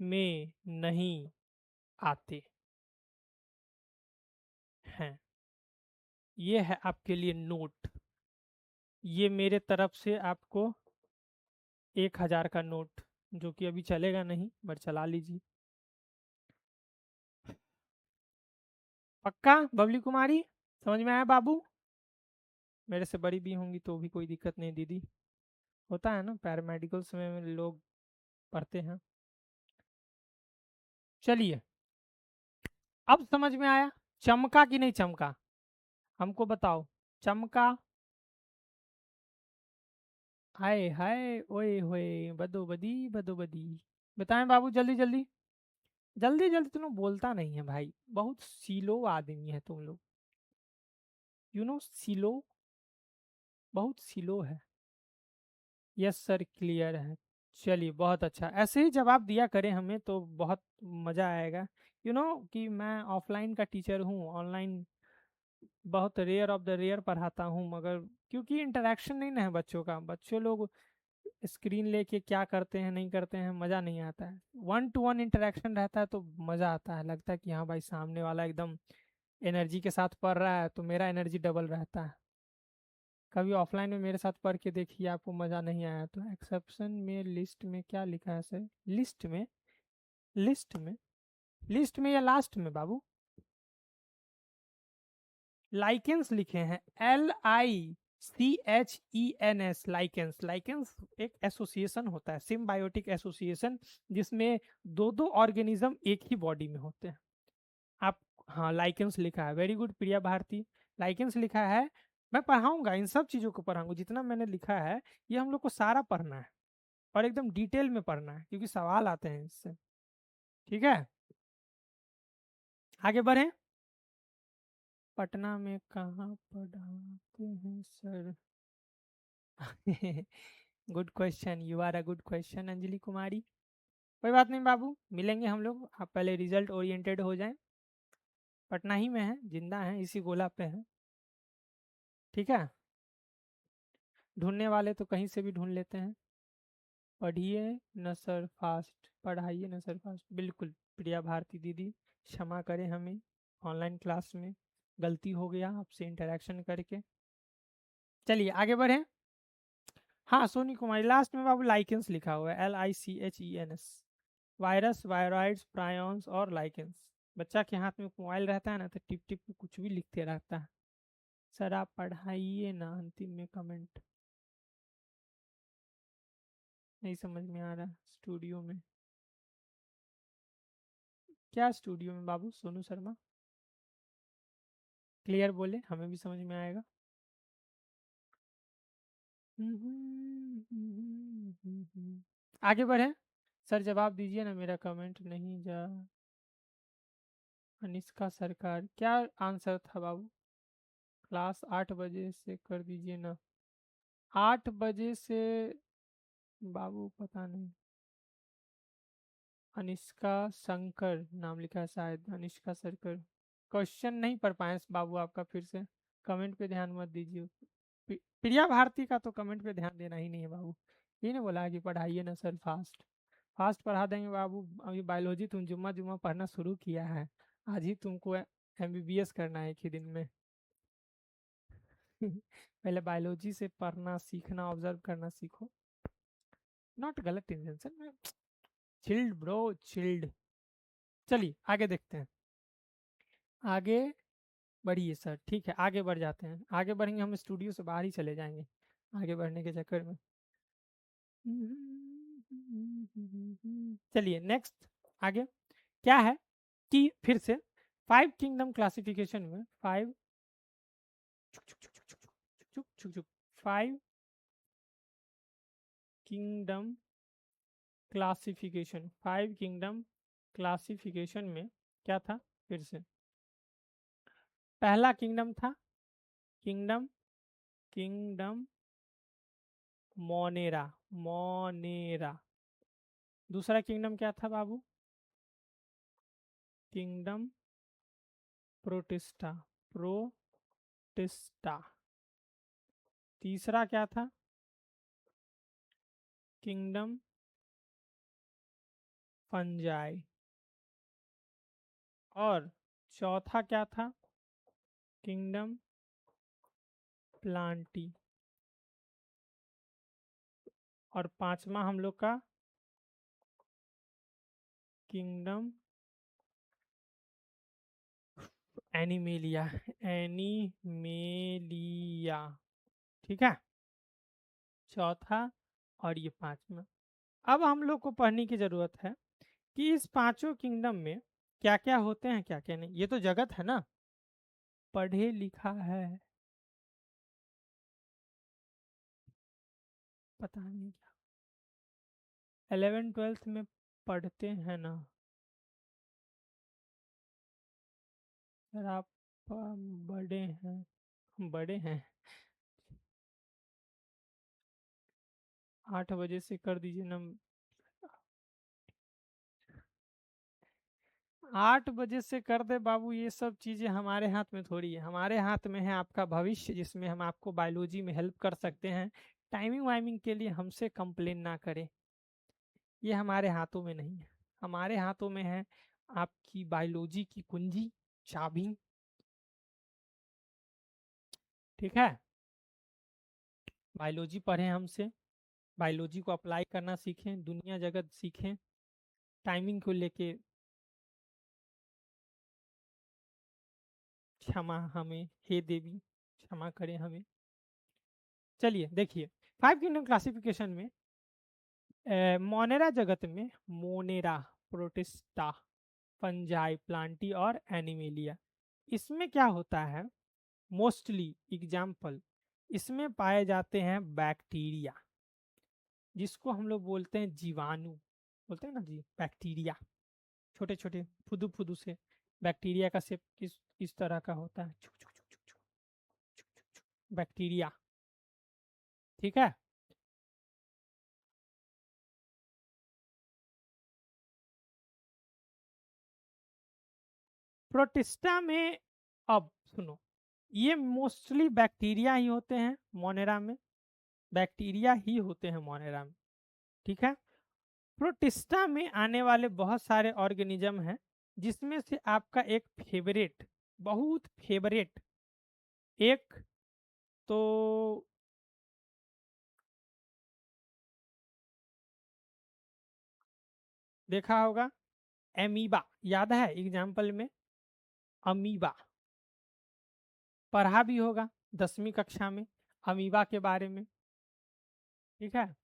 में नहीं आते हैं। ये है आपके लिए नोट। ये मेरे तरफ से आपको 1,000 का नोट, जो कि अभी चलेगा नहीं बट चला लीजिए। पक्का बबली कुमारी? समझ में आया बाबू? मेरे से बड़ी भी होंगी तो भी कोई दिक्कत नहीं दीदी, होता है ना पैरामेडिकल्स में लोग पढ़ते हैं। चलिए, अब समझ में आया चमका कि नहीं चमका? हमको बताओ, चमका? हाय हाय ओए होए, बदो बदी बदो बदी। बताएं बाबू, जल्दी जल्दी, जल्दी जल्दी। तुम लोग बोलता नहीं है भाई, बहुत सीलो आदमी है तुम लोग, यू नो सीलो, बहुत सीलो है। यस सर क्लियर है। चलिए बहुत अच्छा, ऐसे ही जवाब दिया करें हमें तो बहुत मज़ा आएगा। कि मैं ऑफलाइन का टीचर हूँ, ऑनलाइन बहुत रेयर ऑफ द रेयर पढ़ाता हूँ, मगर क्योंकि इंटरेक्शन नहीं ना है बच्चों का, बच्चों लोग स्क्रीन लेके क्या करते हैं नहीं करते हैं मज़ा नहीं आता है। 1 to 1 इंटरेक्शन रहता है तो मज़ा आता है, लगता है कि हाँ भाई सामने वाला एकदम एनर्जी के साथ पढ़ रहा है तो मेरा एनर्जी डबल रहता है। कभी ऑफलाइन में मेरे साथ पढ़ के देखिए, आपको मज़ा नहीं आया तो। एक्सेप्शन में लिस्ट में क्या लिखा है सर? लिस्ट में, लिस्ट में, लिस्ट में या लास्ट में बाबू? लाइकेंस लिखे हैं, LICHENS, लाइकेंस। लाइकेंस एक एसोसिएशन होता है, सिम्बायोटिक एसोसिएशन, जिसमें दो दो ऑर्गेनिज्म एक ही बॉडी में होते हैं। आप, हाँ लाइकेंस लिखा है, वेरी गुड प्रिया भारती, लाइकेंस लिखा है। मैं पढ़ाऊंगा, इन सब चीज़ों को पढ़ाऊंगा जितना मैंने लिखा है, ये हम लोग को सारा पढ़ना है और एकदम डिटेल में पढ़ना है क्योंकि सवाल आते हैं इससे। ठीक है, आगे बढ़ें। पटना में कहाँ पढ़ाते हैं sir? Good question, you are a good question Anjali Kumari. कोई बात नहीं बाबू, मिलेंगे हम लोग, आप पहले रिजल्ट ओरिएंटेड हो जाएं। पटना ही में है, जिंदा है, इसी गोला पे है। ठीक है, ढूंढने वाले तो कहीं से भी ढूंढ लेते हैं। पढ़िए न सर फास्ट, पढ़ाइए न सर फास्ट, बिल्कुल प्रिया भारती दीदी, क्षमा करें हमें, ऑनलाइन क्लास में गलती हो गया आपसे इंटरेक्शन करके। चलिए आगे बढ़ें। हाँ सोनी कुमारी, लास्ट में बाबू लाइकेंस लिखा हुआ है, LICHENS। वायरस, वायरॉइड्स, प्रायॉन्स और लाइकेंस। बच्चा के हाथ में मोबाइल रहता है ना तो टिप टिप कुछ भी लिखते रहता है। सर आप पढ़ाइए ना, अंतिम में कमेंट नहीं समझ में आ रहा। स्टूडियो में, क्या स्टूडियो में बाबू? सोनू शर्मा क्लियर बोले, हमें भी समझ में आएगा। आगे बढ़े। सर जवाब दीजिए ना, मेरा कमेंट नहीं जा। अनिष्का सरकार, क्या आंसर था बाबू? क्लास 8 बजे से कर दीजिए ना। 8 बजे से बाबू पता नहीं। अनिष्का शंकर नाम लिखा है शायद, अनिष्का सरकर। क्वेश्चन नहीं पढ़ पाए बाबू आपका, फिर से कमेंट पे ध्यान मत दीजिए। प्रिया भारती का तो कमेंट पे ध्यान देना ही नहीं है बाबू। ये नहीं बोला है कि पढ़ाइए ना सर फास्ट, फास्ट पढ़ा देंगे बाबू। अभी बायोलॉजी तुम जुम्मा जुम्मा पढ़ना शुरू किया है, आज ही तुमको एमबीबीएस करना है एक ही दिन में। पहले बायोलॉजी से पढ़ना सीखना, ऑब्जर्व करना सीखो। नॉट गलत इंटेंशन में, चिल्ड ब्रो, चिल्ड। चलिए आगे देखते हैं, आगे बढ़िए सर। ठीक है, आगे बढ़ जाते हैं। आगे बढ़ेंगे हम स्टूडियो से बाहर ही चले जाएंगे आगे बढ़ने के चक्कर में। चलिए नेक्स्ट, आगे क्या है कि फिर से फाइव किंगडम क्लासिफिकेशन में, five kingdom classification, five kingdom classification में क्या था फिर से? पहला किंगडम था किंगडम किंगडम मोनेरा, मोनेरा। दूसरा किंगडम क्या था बाबू? Kingdom Protista, Protista. तीसरा क्या था? Kingdom Fungi. और चौथा क्या था? Kingdom Plantae. और पांचवा हम लोग का किंगडम एनिमेलिया, एनिमेलिया। ठीक है, चौथा और ये पांचवा। अब हम लोग को पढ़ने की जरूरत है कि इस पांचों किंगडम में क्या क्या होते हैं, क्या क्या नहीं। ये तो जगत है ना, पढ़े लिखा है, पता नहीं क्या 11th 12th में पढ़ते हैं ना सर आप? बड़े हैं, बड़े हैं। 8 बजे से कर दीजिए ना। 8 बजे से कर दे बाबू, ये सब चीजें हमारे हाथ में थोड़ी है। हमारे हाथ में है आपका भविष्य, जिसमें हम आपको बायोलॉजी में हेल्प कर सकते हैं। टाइमिंग वाइमिंग के लिए हमसे कंप्लेन ना करें, ये हमारे हाथों में नहीं है। हमारे हाथों में है आपकी बायोलॉजी की कुंजी, चाबी। ठीक है, बायोलॉजी पढ़ें हमसे, बायोलॉजी को अप्लाई करना सीखें, दुनिया जगत सीखें। टाइमिंग को लेके क्षमा हमें, हे देवी क्षमा करें हमें। चलिए देखिए, फाइव किंगडम क्लासिफिकेशन में मोनेरा जगत में मोनेरा, प्रोटिस्टा, फंजाई, प्लांटी और एनिमेलिया। इसमें क्या होता है? मोस्टली एग्जाम्पल इसमें पाए जाते हैं बैक्टीरिया, जिसको हम लोग बोलते हैं जीवाणु, बोलते हैं ना जी, बैक्टीरिया। छोटे छोटे फुदू फुदू से बैक्टीरिया का शेप किस तरह का होता है, छुक छुक छुक छुक छुक छुक छुक छुक, बैक्टीरिया। ठीक है, प्रोटिस्टा में, अब सुनो, ये मोस्टली बैक्टीरिया ही होते हैं मोनेरा में, बैक्टीरिया ही होते हैं मोनेरा में। ठीक है, प्रोटिस्टा में आने वाले बहुत सारे ऑर्गेनिज्म हैं, जिसमें से आपका एक फेवरेट, बहुत फेवरेट, एक तो देखा होगा, एमीबा। याद है एग्जाम्पल में? अमीबा पढ़ा भी होगा 10वीं कक्षा में, अमीबा के बारे में। ठीक है,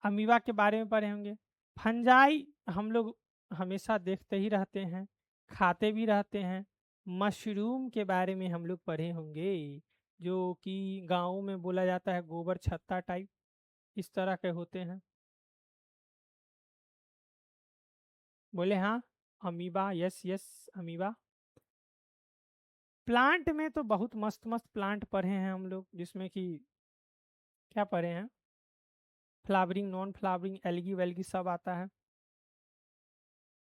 अमीबा के बारे में पढ़े होंगे। फंजाई हम लोग हमेशा देखते ही रहते हैं, खाते भी रहते हैं। मशरूम के बारे में हम लोग पढ़े होंगे, जो कि गाँव में बोला जाता है गोबर छत्ता टाइप, इस तरह के होते हैं। बोले हाँ, amoeba, yes yes, amoeba. Plant में तो बहुत मस्त मस्त प्लांट पढ़े हैं हम लोग, जिसमें कि क्या पढ़े हैं, फ्लावरिंग, नॉन फ्लावरिंग, एल्गी वेल्गी सब आता है।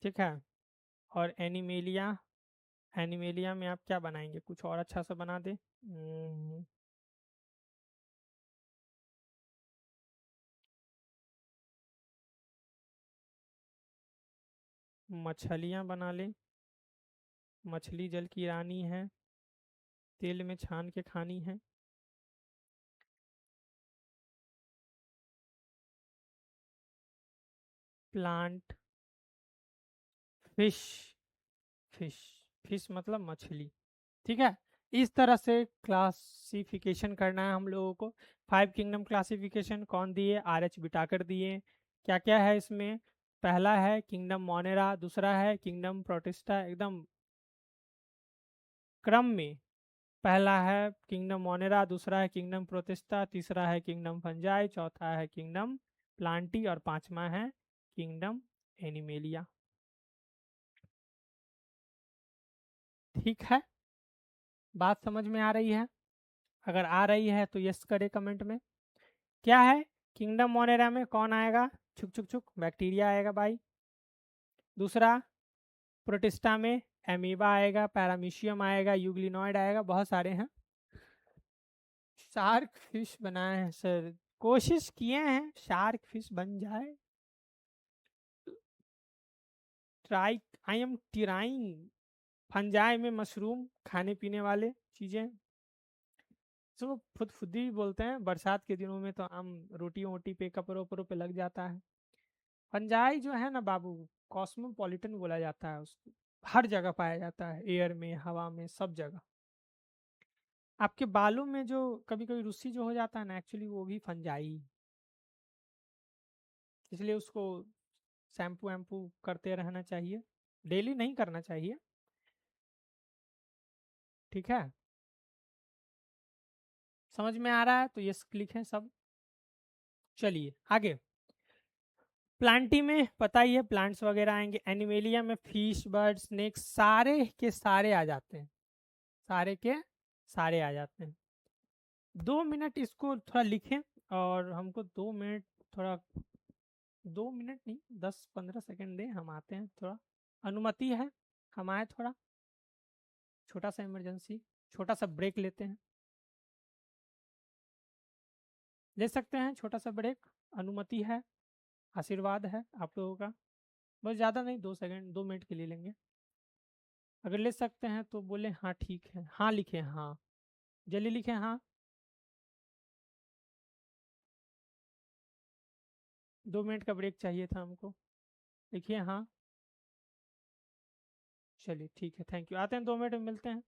ठीक है, और एनिमेलिया, एनिमेलिया में आप क्या बनाएंगे, कुछ और अच्छा सा बना दे। मछलियाँ बना ले, मछली जल की रानी है, तेल में छान के खानी है। प्लांट, फिश, फिश, फिश मतलब मछली। ठीक है। इस तरह से क्लासिफिकेशन करना है हम लोगों को। 5 किंगडम क्लासिफिकेशन कौन दिए? RH बिटाकर दिए। क्या क्या है इसमें? पहला है किंगडम मोनेरा, दूसरा है किंगडम प्रोटिस्टा, एकदम क्रम में। पहला है किंगडम मोनेरा, दूसरा है किंगडम प्रोटिस्टा, तीसरा है किंगडम फंजाई, चौथा है किंगडम प्लांटी और पांचवा है किंगडम एनिमेलिया। ठीक है, बात समझ में आ रही है? अगर आ रही है तो यस करे कमेंट में। क्या है? किंगडम मोनेरा में कौन आएगा? छुक छुक छुक, बैक्टीरिया आएगा भाई। दूसरा, प्रोटिस्टा में एमीबा आएगा, पैरामीशियम आएगा, यूग्लिनॉइड आएगा, बहुत सारे हैं। शार्क फिश बनाए हैं सर, कोशिश किए हैं शार्क फिश बन जाए। Try, I am trying. Fungi में मशरूम, खाने पीने वाले चीजें। सब खुद खुद ही बोलते हैं, बरसात के दिनों में तो आम रोटी वोटी पे, कपड़ों वपड़ों पे लग जाता है। फंजाई जो है ना बाबू, कॉस्मोपॉलिटन बोला जाता है उसको। हर जगह पाया जाता है, एयर में, हवा में, सब जगह। आपके बालों में जो कभी कभी रुस्सी जो हो जाता है ना, एक्चुअली वो भी फंजाई। इसलिए उसको शैम्पू वैम्पू करते रहना चाहिए, डेली नहीं करना चाहिए। ठीक है, समझ में आ रहा है तो यस क्लिक है सब। चलिए आगे। प्लांटी में पता ही है, प्लांट्स वगैरह आएंगे। एनिमेलिया में फिश, बर्ड, स्नेक, सारे के सारे आ जाते हैं, सारे के सारे आ जाते हैं। 2 मिनट इसको थोड़ा लिखें, और हमको 2 मिनट, थोड़ा 2 मिनट नहीं, 10-15 सेकंड दें, हम आते हैं थोड़ा। अनुमति है, हम आए थोड़ा, छोटा सा इमरजेंसी, छोटा सा ब्रेक लेते हैं। ले सकते हैं छोटा सा ब्रेक, अनुमति है, आशीर्वाद है आप लोगों का। बस ज़्यादा नहीं, 2 सेकंड, 2 मिनट के लिए लेंगे। अगर ले सकते हैं तो बोले हाँ ठीक है, हाँ लिखे, हाँ जल्दी लिखे, हाँ। 2 मिनट का ब्रेक चाहिए था हमको, लिखिए हाँ। चलिए ठीक है, थैंक यू, आते हैं 2 मिनट में, मिलते हैं।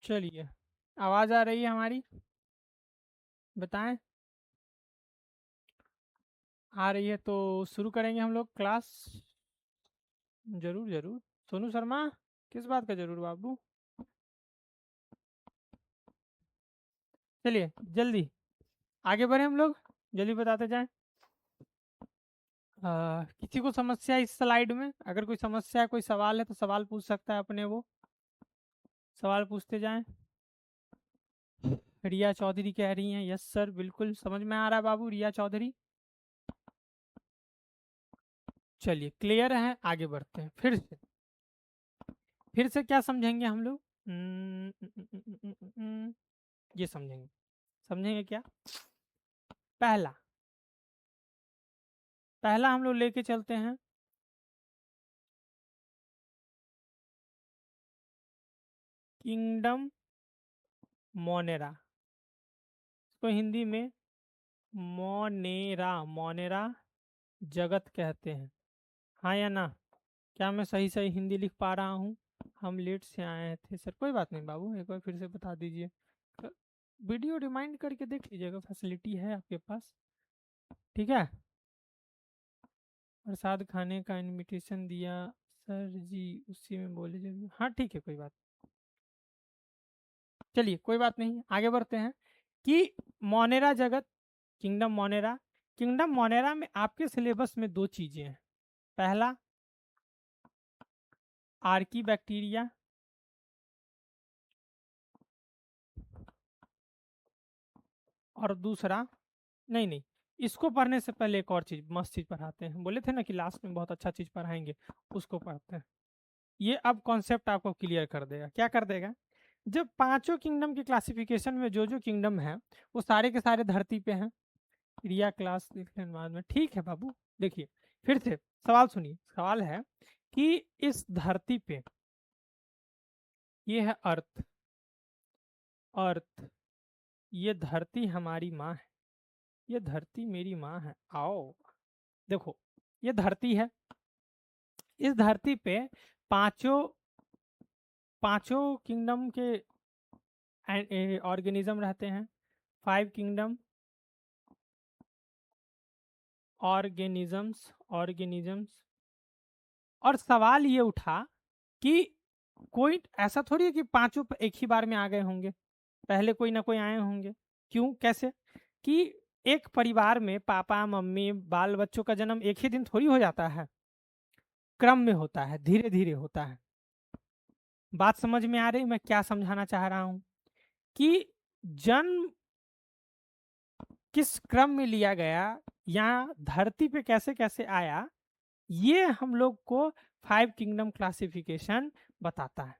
चलिए, आवाज आ रही है हमारी? बताएं। आ रही है तो शुरू करेंगे हम लोग क्लास। जरूर जरूर। सोनू शर्मा, किस बात का जरूर बाबू? चलिए जल्दी आगे बढ़े हम लोग, जल्दी बताते जाएं। किसी को समस्या इस स्लाइड में? अगर कोई समस्या, कोई सवाल है तो सवाल पूछ सकता है अपने वो। सवाल पूछते जाएं। रिया चौधरी कह रही हैं यस सर, बिल्कुल समझ में आ रहा है बाबू रिया चौधरी। चलिए क्लियर है, आगे बढ़ते हैं। फिर से क्या समझेंगे हम लोग? ये समझेंगे। समझेंगे क्या? पहला पहला हम लोग लेके चलते हैं किंगडम मोनेरा। इसको हिंदी में मोनेरा, मोनेरा जगत कहते हैं। हाँ या ना? क्या मैं सही सही हिंदी लिख पा रहा हूँ? हम लेट से आए थे सर, कोई बात नहीं बाबू, एक बार फिर से बता दीजिए। वीडियो रिमाइंड करके देख लीजिएगा, फैसिलिटी है आपके पास। ठीक है। प्रसाद खाने का इनविटेशन दिया सर जी, उसी में बोले जब। हाँ ठीक है, कोई बात। चलिए कोई बात नहीं, आगे बढ़ते हैं कि मोनेरा जगत, किंगडम मोनेरा। किंगडम मोनेरा में आपके सिलेबस में दो चीजें हैं। पहला आर्की बैक्टीरिया, और दूसरा, नहीं नहीं, इसको पढ़ने से पहले एक और चीज, मस्त चीज पढ़ाते हैं। बोले थे ना कि लास्ट में बहुत अच्छा चीज पढ़ाएंगे, उसको पढ़ते हैं। ये अब कॉन्सेप्ट आपको क्लियर कर देगा। क्या कर देगा? जब पांचों किंगडम की क्लासिफिकेशन में जो जो किंगडम है वो सारे के सारे धरती पे हैं। रिया क्लास लिखने के बाद में, ठीक है बाबू। देखिए फिर से सवाल सुनिए। सवाल है कि इस धरती पे, ये है अर्थ, अर्थ, ये धरती हमारी माँ है, ये धरती मेरी माँ है। आओ देखो, ये धरती है। इस धरती पे पांचों पांचों किंगडम के ऑर्गेनिज्म रहते हैं। 5 किंगडम ऑर्गेनिजम्स। और सवाल ये उठा कि कोई ऐसा थोड़ी है कि पांचों एक ही बार में आ गए होंगे, पहले कोई ना कोई आए होंगे। क्यों, कैसे? कि एक परिवार में पापा मम्मी बाल बच्चों का जन्म एक ही दिन थोड़ी हो जाता है, क्रम में होता है, धीरे धीरे होता है। बात समझ में आ रही? मैं क्या समझाना चाह रहा हूं कि जन्म किस क्रम में लिया गया या धरती पे कैसे कैसे आया, ये हम लोग को 5 किंगडम क्लासिफिकेशन बताता है।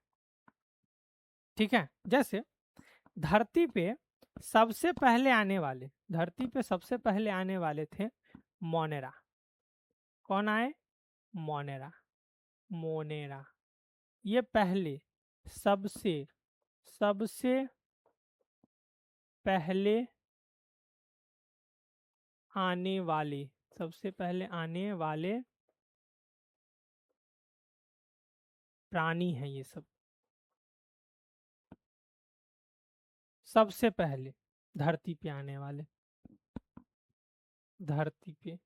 ठीक है। जैसे धरती पे सबसे पहले आने वाले, धरती पे सबसे पहले आने वाले थे मोनेरा। कौन आए? Monera, Monera. ये पहले, सबसे सबसे पहले आने वाले, सबसे पहले आने वाले प्राणी हैं ये सब। सबसे पहले धरती पे आने वाले, धरती पे,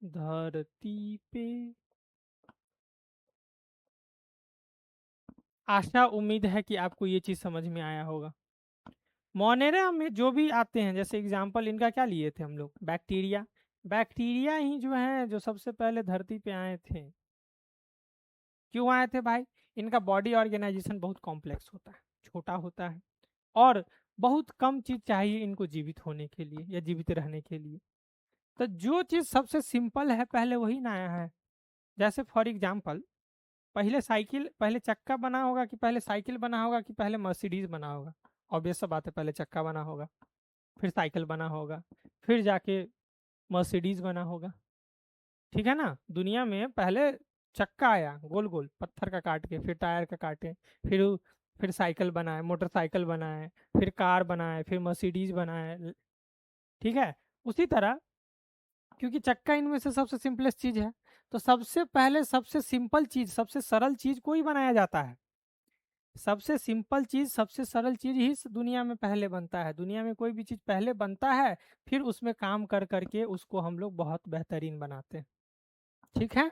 धरती पे। आशा उम्मीद है कि आपको ये चीज समझ में आया होगा। मोनेरा में जो भी आते हैं, जैसे एग्जांपल इनका क्या लिए थे हम लोग? बैक्टीरिया। बैक्टीरिया ही जो है जो सबसे पहले धरती पे आए थे। क्यों आए थे भाई? इनका बॉडी ऑर्गेनाइजेशन बहुत कॉम्प्लेक्स होता है, छोटा होता है, और बहुत कम चीज चाहिए इनको जीवित होने के लिए या जीवित रहने के लिए। तो जो चीज सबसे सिंपल है पहले वही ना आया है। जैसे फॉर एग्जाम्पल, पहले साइकिल, पहले चक्का बना होगा कि पहले साइकिल बना होगा कि पहले मर्सिडीज बना होगा? ऑब्वियस सा बात है, पहले चक्का बना होगा, फिर साइकिल बना होगा, फिर जाके मर्सिडीज बना होगा। ठीक है ना? दुनिया में पहले चक्का आया गोल गोल पत्थर का काट के, फिर टायर का काटे, फिर साइकिल बनाए, मोटरसाइकिल बनाए, फिर कार बनाए, फिर मर्सिडीज बनाए। ठीक है। उसी तरह, क्योंकि चक्का इनमें से सबसे सिंपलेस्ट चीज है, तो सबसे पहले सबसे सिंपल चीज, सबसे सरल चीज को ही बनाया जाता है। सबसे सिंपल चीज, सबसे सरल चीज ही दुनिया में पहले बनता है। दुनिया में कोई भी चीज पहले बनता है, फिर उसमें काम कर करके उसको हम लोग बहुत बेहतरीन बनाते हैं। ठीक है,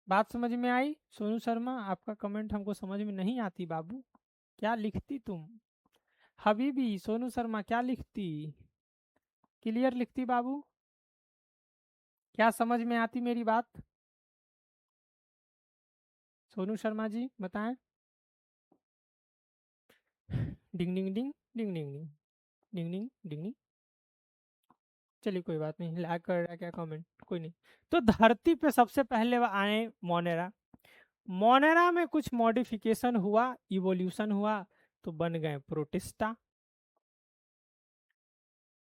बात समझ में आई? सोनू शर्मा, आपका कमेंट हमको समझ में नहीं आती बाबू। क्या लिखती तुम? हबीबी सोनू शर्मा क्या लिखती? क्लियर लिखती बाबू। क्या समझ में आती मेरी बात? सोनू शर्मा जी बताएं। डिंग डिंग डिंग डिंग डिंग डिंग डिंग डिंग डिंग डिंग। चलिए कोई बात नहीं, लाइक कर रहा है क्या कमेंट, कोई नहीं। तो धरती पे सबसे पहले वो आए मोनेरा। मोनेरा में कुछ मॉडिफिकेशन हुआ, इवोल्यूशन हुआ, तो बन गए प्रोटिस्टा।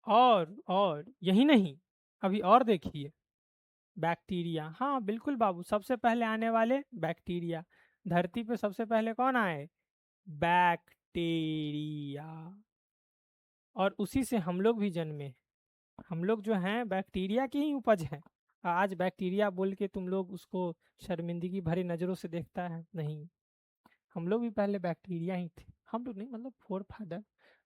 और यही नहीं, अभी और देखिए, बैक्टीरिया। हाँ बिल्कुल बाबू, सबसे पहले आने वाले बैक्टीरिया। धरती पे सबसे पहले कौन आए? बैक्टीरिया। और उसी से हम लोग भी जन्मे। हम लोग जो हैं बैक्टीरिया की ही उपज हैं। आज बैक्टीरिया बोल के तुम लोग उसको शर्मिंदगी भरी नज़रों से देखता है, नहीं। हम लोग भी पहले बैक्टीरिया ही थे। हम लोग नहीं, मतलब फोर फादर।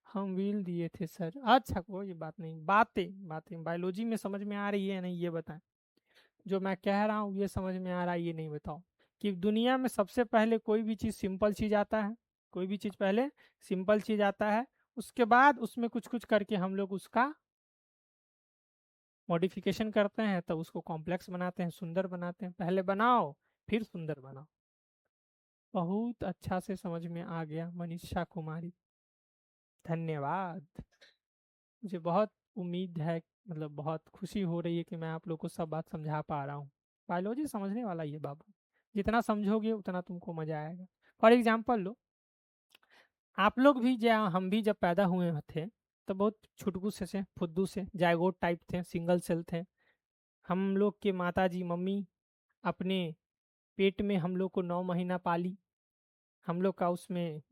हम व्हील दिए थे सर। अच्छा कोई बात नहीं, बातें बातें बायोलॉजी में समझ में आ रही है नहीं ये बताएं। जो मैं कह रहा हूँ ये समझ में आ रहा है ये नहीं बताओ। कि दुनिया में सबसे पहले कोई भी चीज़ सिंपल चीज़ आता है। कोई भी चीज़ पहले सिंपल चीज़ आता है, उसके बाद उसमें कुछ कुछ करके हम लोग उसका मॉडिफिकेशन करते हैं, तब उसको कॉम्प्लेक्स बनाते हैं, सुंदर बनाते हैं। पहले बनाओ फिर सुंदर बनाओ। बहुत अच्छा से समझ में आ गया मनीषा कुमारी, धन्यवाद। मुझे बहुत उम्मीद है, मतलब बहुत खुशी हो रही है कि मैं आप लोग को सब बात समझा पा रहा हूँ। बायोलॉजी समझने वाला ही है बाबू, जितना समझोगे उतना तुमको मजा आएगा। फॉर एग्जाम्पल लो, आप लोग भी, या हम भी जब पैदा हुए थे तो बहुत छुटकू से फुद्दू से जायगोट टाइप थे, सिंगल सेल थे। हम लोग के माता जी मम्मी अपने पेट में हम लोग को 9 महीना पाली। हम लोग का उसमें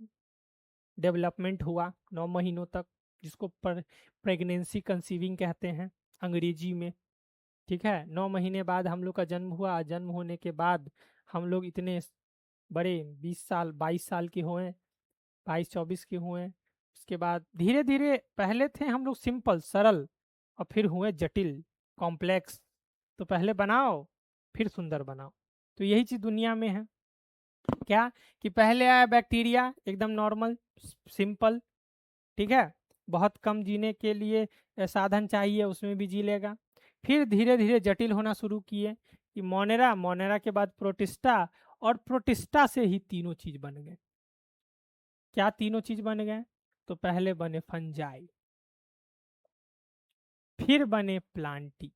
डेवलपमेंट हुआ 9 महीनों तक, जिसको प्रेगनेंसी कंसीविंग कहते हैं अंग्रेजी में। ठीक है, 9 महीने बाद हम लोग का जन्म हुआ। जन्म होने के बाद हम लोग इतने बड़े 20 साल 22 साल के हुए, 22-24 के हुए। उसके बाद धीरे धीरे पहले थे हम लोग सिंपल सरल, और फिर हुए जटिल कॉम्प्लेक्स। तो पहले बनाओ फिर सुंदर बनाओ। तो यही चीज दुनिया में है। क्या? कि पहले आया बैक्टीरिया, एकदम नॉर्मल सिंपल। ठीक है, बहुत कम जीने के लिए साधन चाहिए, उसमें भी जी लेगा। फिर धीरे धीरे जटिल होना शुरू किए, कि मोनेरा, मोनेरा के बाद प्रोटिस्टा, और प्रोटिस्टा से ही तीनों चीज बन गए। क्या तीनों चीज बन गए? तो पहले बने फंजाई, फिर बने प्लांटी,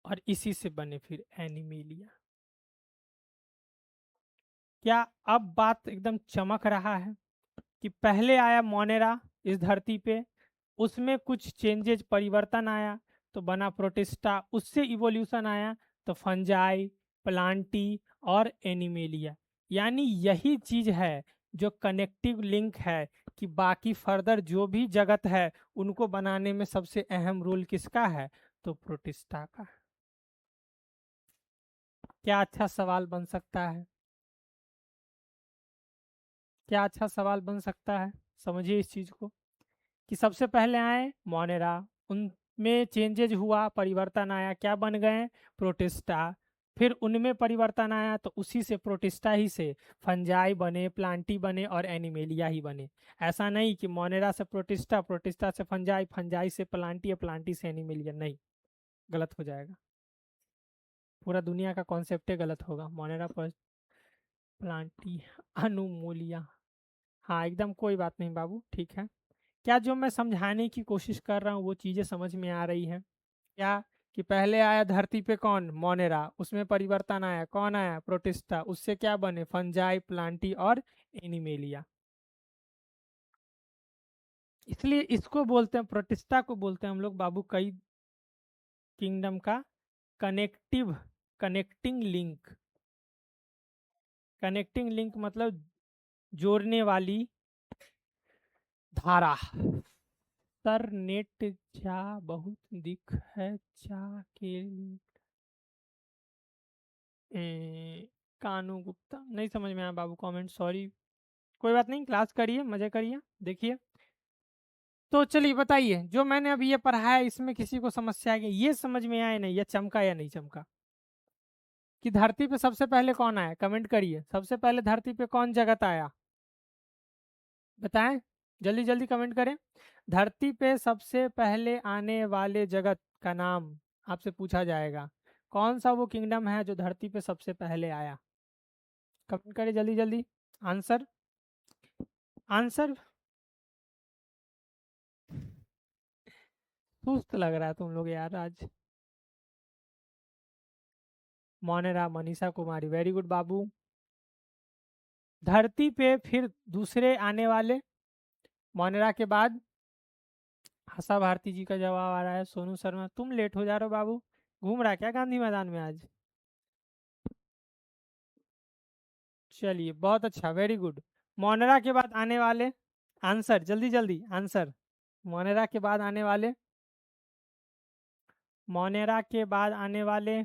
और इसी से बने फिर एनिमेलिया। क्या अब बात एकदम चमक रहा है? कि पहले आया मोनेरा इस धरती पे, उसमें कुछ चेंजेज परिवर्तन आया तो बना प्रोटिस्टा, उससे इवोल्यूशन आया तो फंजाई, प्लांटी और एनिमेलिया। यानी यही चीज है जो कनेक्टिव लिंक है, कि बाकी फर्दर जो भी जगत है उनको बनाने में सबसे अहम रोल किसका है? तो प्रोटिस्टा का। क्या अच्छा सवाल बन सकता है? क्या अच्छा सवाल बन सकता है? समझिए इस चीज को, कि सबसे पहले आए मोनेरा, उनमें चेंजेज हुआ, परिवर्तन आया, क्या बन गए? प्रोटिस्टा। फिर उनमें परिवर्तन आया तो उसी से, प्रोटिस्टा ही से फंजाई बने, प्लांटी बने और एनिमेलिया ही बने। ऐसा नहीं कि मोनेरा से प्रोटिस्टा, प्रोटिस्टा से फंजाई, फंजाई से प्लांटी या प्लांटी से एनिमेलिया, नहीं, गलत हो जाएगा। पूरा दुनिया का कॉन्सेप्ट गलत होगा। मोनेरा पर प्लांटी अनुमोलिया। हाँ एकदम कोई बात नहीं बाबू, ठीक है। क्या जो मैं समझाने की कोशिश कर रहा हूँ वो चीज़ें समझ में आ रही हैं? क्या? कि पहले आया धरती पे कौन? मोनेरा, उसमें परिवर्तन आया, कौन आया? प्रोटिस्टा, उससे क्या बने? फंजाई, प्लांटी और एनिमेलिया। इसलिए इसको बोलते हैं, प्रोटिस्टा को बोलते हैं हम लोग बाबू, कई किंगडम का connective, connecting link. Connecting link मतलब जोड़ने वाली धारा। सर नेट जा बहुत दिख है, जा के कानू गुप्ता, नहीं समझ में आया बाबू कमेंट, सॉरी। कोई बात नहीं, क्लास करिए, मजे करिए, देखिए। तो चलिए बताइए, जो मैंने अभी ये पढ़ा है इसमें किसी को समस्या है कि ये समझ में आया नहीं, या चमका या नहीं चमका? कि धरती पे सबसे पहले कौन आया, कमेंट करिए, सबसे पहले धरती पे कौन जगत आया? बताएं, जल्दी जल्दी कमेंट करें। धरती पे सबसे पहले आने वाले जगत का नाम आपसे पूछा जाएगा। कौन सा वो किंगडम है जो धरती पे सबसे पहले आया? कमेंट करें जल्दी जल्दी। Answer, answer. सुस्त लग रहा है तुम लोग यार आज। Monera, Manisha Kumari, very good बाबू। धरती पे फिर दूसरे आने वाले, मोनेरा के बाद? आशा भारती जी का जवाब आ रहा है। सोनू शर्मा, तुम लेट हो जा रहे हो बाबू, घूम रहा है क्या गांधी मैदान में आज? चलिए बहुत अच्छा, वेरी गुड। मोनेरा के बाद आने वाले, आंसर जल्दी जल्दी, आंसर। मोनेरा के बाद आने वाले, मोनेरा के बाद आने वाले,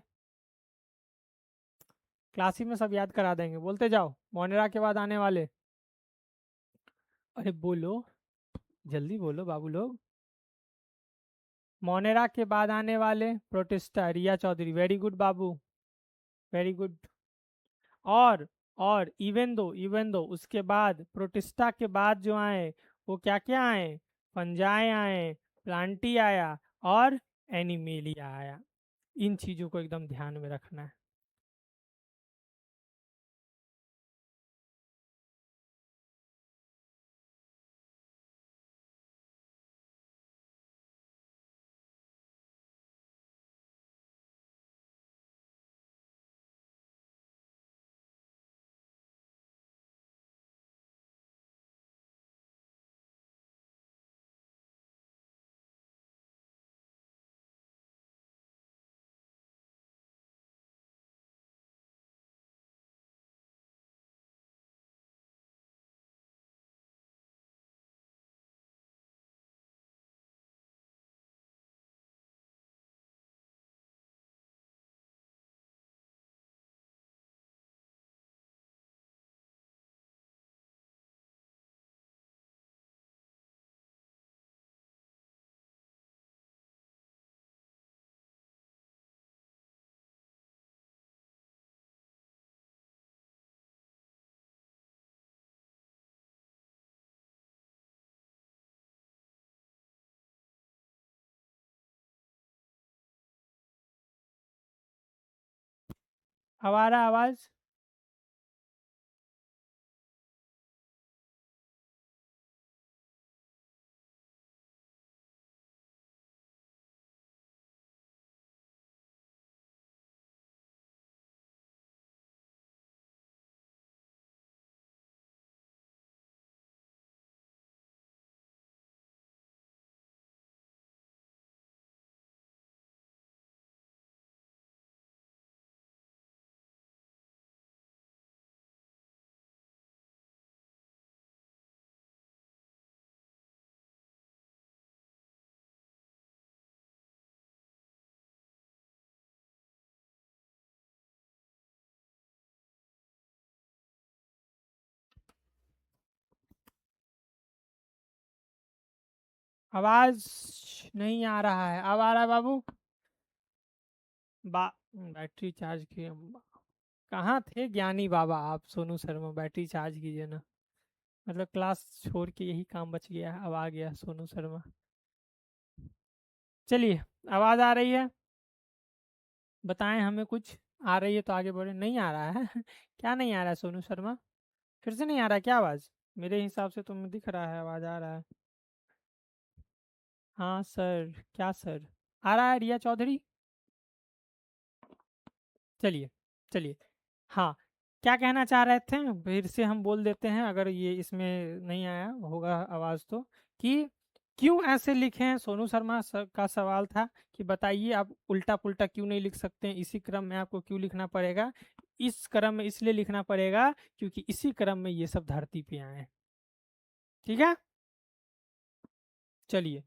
क्लासी में सब याद करा देंगे, बोलते जाओ, मोनेरा के बाद आने वाले। अरे बोलो, जल्दी बोलो बाबू लोग। मोनेरा के बाद आने वाले प्रोटिस्टा, रिया चौधरी, वेरी गुड बाबू, वेरी गुड। और इवन दो उसके बाद, प्रोटिस्टा के बाद जो आए वो क्या क्या आए? फंजाई आए, प्लांटी आया, और एनिमेलिया आया। इन चीजों को एकदम ध्यान में रखना है। अब आ रहा है आवाज? आवाज नहीं आ रहा है, अब आ रहा है बाबू? बैटरी चार्ज किए? कहाँ थे ज्ञानी बाबा आप? सोनू शर्मा, बैटरी चार्ज कीजिए ना। मतलब क्लास छोड़ के यही काम बच गया है, अब आ गया सोनू शर्मा। चलिए, आवाज आ रही है? बताएं हमें कुछ। आ रही है तो आगे बढ़े, नहीं आ रहा है? क्या नहीं आ रहा है सोनू शर्मा? फिर से नहीं आ रहा है क्या आवाज? मेरे हिसाब से तो मुझे दिख रहा है आवाज आ रहा है। हाँ सर, क्या सर? आ रहा है रिया चौधरी? चलिए, चलिए। हाँ, क्या कहना चाह रहे थे फिर से हम बोल देते हैं, अगर ये इसमें नहीं आया होगा आवाज़ तो। कि क्यों ऐसे लिखे हैं, सोनू शर्मा सर का सवाल था कि बताइए आप उल्टा पुल्टा क्यों नहीं लिख सकते हैं, इसी क्रम में आपको क्यों लिखना पड़ेगा? इस क्रम में इसलिए लिखना पड़ेगा क्योंकि इसी क्रम में ये सब धरती पे आए हैं। ठीक है, चलिए।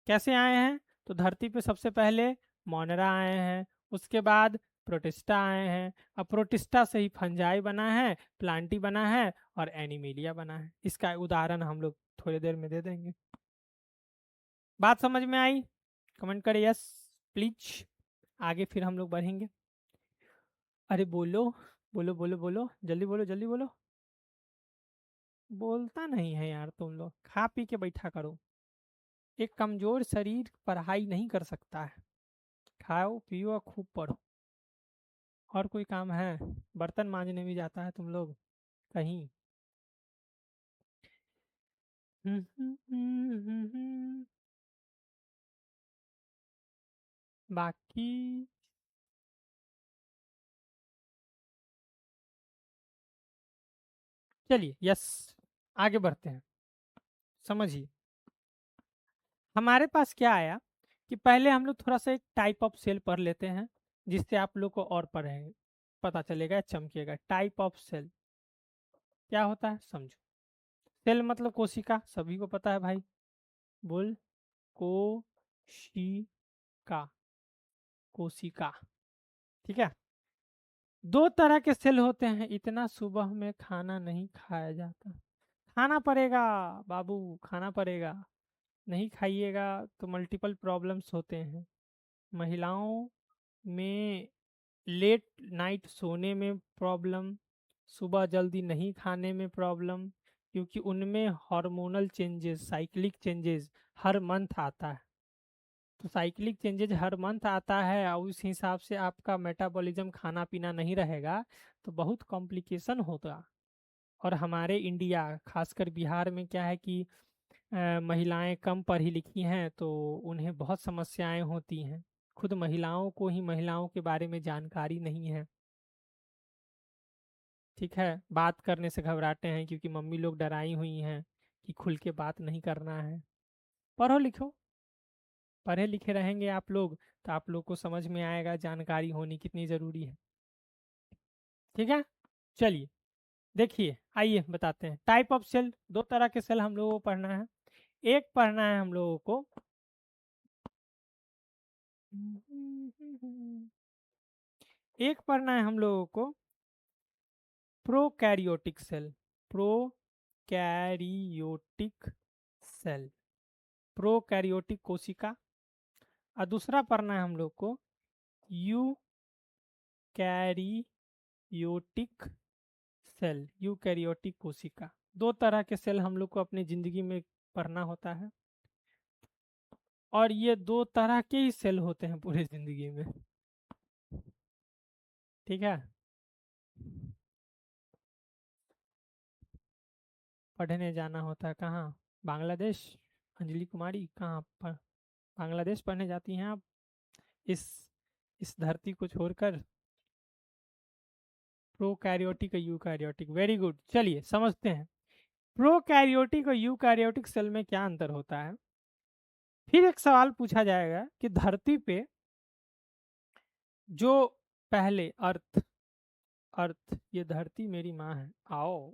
कैसे आए हैं? तो धरती पे सबसे पहले मोनरा आए हैं, उसके बाद प्रोटिस्टा आए हैं। अब प्रोटिस्टा से ही फंजाई बना है, प्लांटी बना है और एनिमेलिया बना है। इसका उदाहरण हम लोग थोड़ी देर में दे देंगे। बात समझ में आई? कमेंट करें यस प्लीज। आगे फिर हम लोग बढ़ेंगे। अरे बोलो बोलो बोलो बोलो, जल्दी बोलो जल्दी बोलो। बोलता नहीं है यार तुम लोग, खा पी के बैठा करो। एक कमजोर शरीर पढ़ाई नहीं कर सकता है। खाओ पियो और खूब पढ़ो। और कोई काम है? बर्तन मांजने भी जाता है तुम लोग कहीं? बाकी चलिए यस, आगे बढ़ते हैं। समझिए हमारे पास क्या आया कि पहले हम लोग थोड़ा सा एक टाइप ऑफ सेल पढ़ लेते हैं, जिससे आप लोग को और पढ़ेंगे पता चलेगा, चमकेगा। टाइप ऑफ सेल क्या होता है समझो। सेल मतलब कोशिका, सभी को पता है भाई। बोल, कोशिका, कोशिका। ठीक है। दो तरह के सेल होते हैं। इतना सुबह में खाना नहीं खाया जाता। खाना पड़ेगा बाबू, खाना पड़ेगा। नहीं खाइएगा तो मल्टीपल प्रॉब्लम्स होते हैं। महिलाओं में लेट नाइट सोने में प्रॉब्लम, सुबह जल्दी नहीं खाने में प्रॉब्लम, क्योंकि उनमें हार्मोनल चेंजेस, साइक्लिक चेंजेस हर मंथ आता है। तो साइक्लिक चेंजेज हर मंथ आता है और उस हिसाब से आपका मेटाबॉलिज्म, खाना पीना नहीं रहेगा तो बहुत कॉम्प्लिकेशन होगा। और हमारे इंडिया खासकर बिहार में क्या है कि महिलाएं कम पढ़ी लिखी हैं तो उन्हें बहुत समस्याएं होती हैं। खुद महिलाओं को ही महिलाओं के बारे में जानकारी नहीं है। ठीक है, बात करने से घबराते हैं क्योंकि मम्मी लोग डराई हुई हैं कि खुल के बात नहीं करना है। पढ़ो लिखो, पढ़े लिखे रहेंगे आप लोग तो आप लोग को समझ में आएगा जानकारी होनी कितनी ज़रूरी है। ठीक है, चलिए देखिए, आइए बताते हैं। टाइप ऑफ सेल, दो तरह के सेल हम लोगों को पढ़ना है। एक पढ़ना है हम लोगों को, एक पढ़ना है हम लोगों को prokaryotic cell. Prokaryotic cell, prokaryotic कोशिका। और दूसरा पढ़ना है हम लोग को यूकैरियोटिक सेल, यूकैरियोटिक कोशिका। दो तरह के सेल हम लोग को अपनी जिंदगी में पढ़ना होता है, और ये दो तरह के ही सेल होते हैं पूरी जिंदगी में। ठीक है, पढ़ने जाना होता है कहाँ? बांग्लादेश। अंजलि कुमारी कहाँ पर? बांग्लादेश पढ़ने जाती हैं आप इस इस धरती को छोड़कर? प्रोकैरियोटिक और यूकैरियोटिक, वेरी गुड। चलिए समझते हैं प्रोकैरियोटिक और यूकैरियोटिक सेल में क्या अंतर होता है। फिर एक सवाल पूछा जाएगा कि धरती पे जो पहले अर्थ, अर्थ ये धरती मेरी माँ है, आओ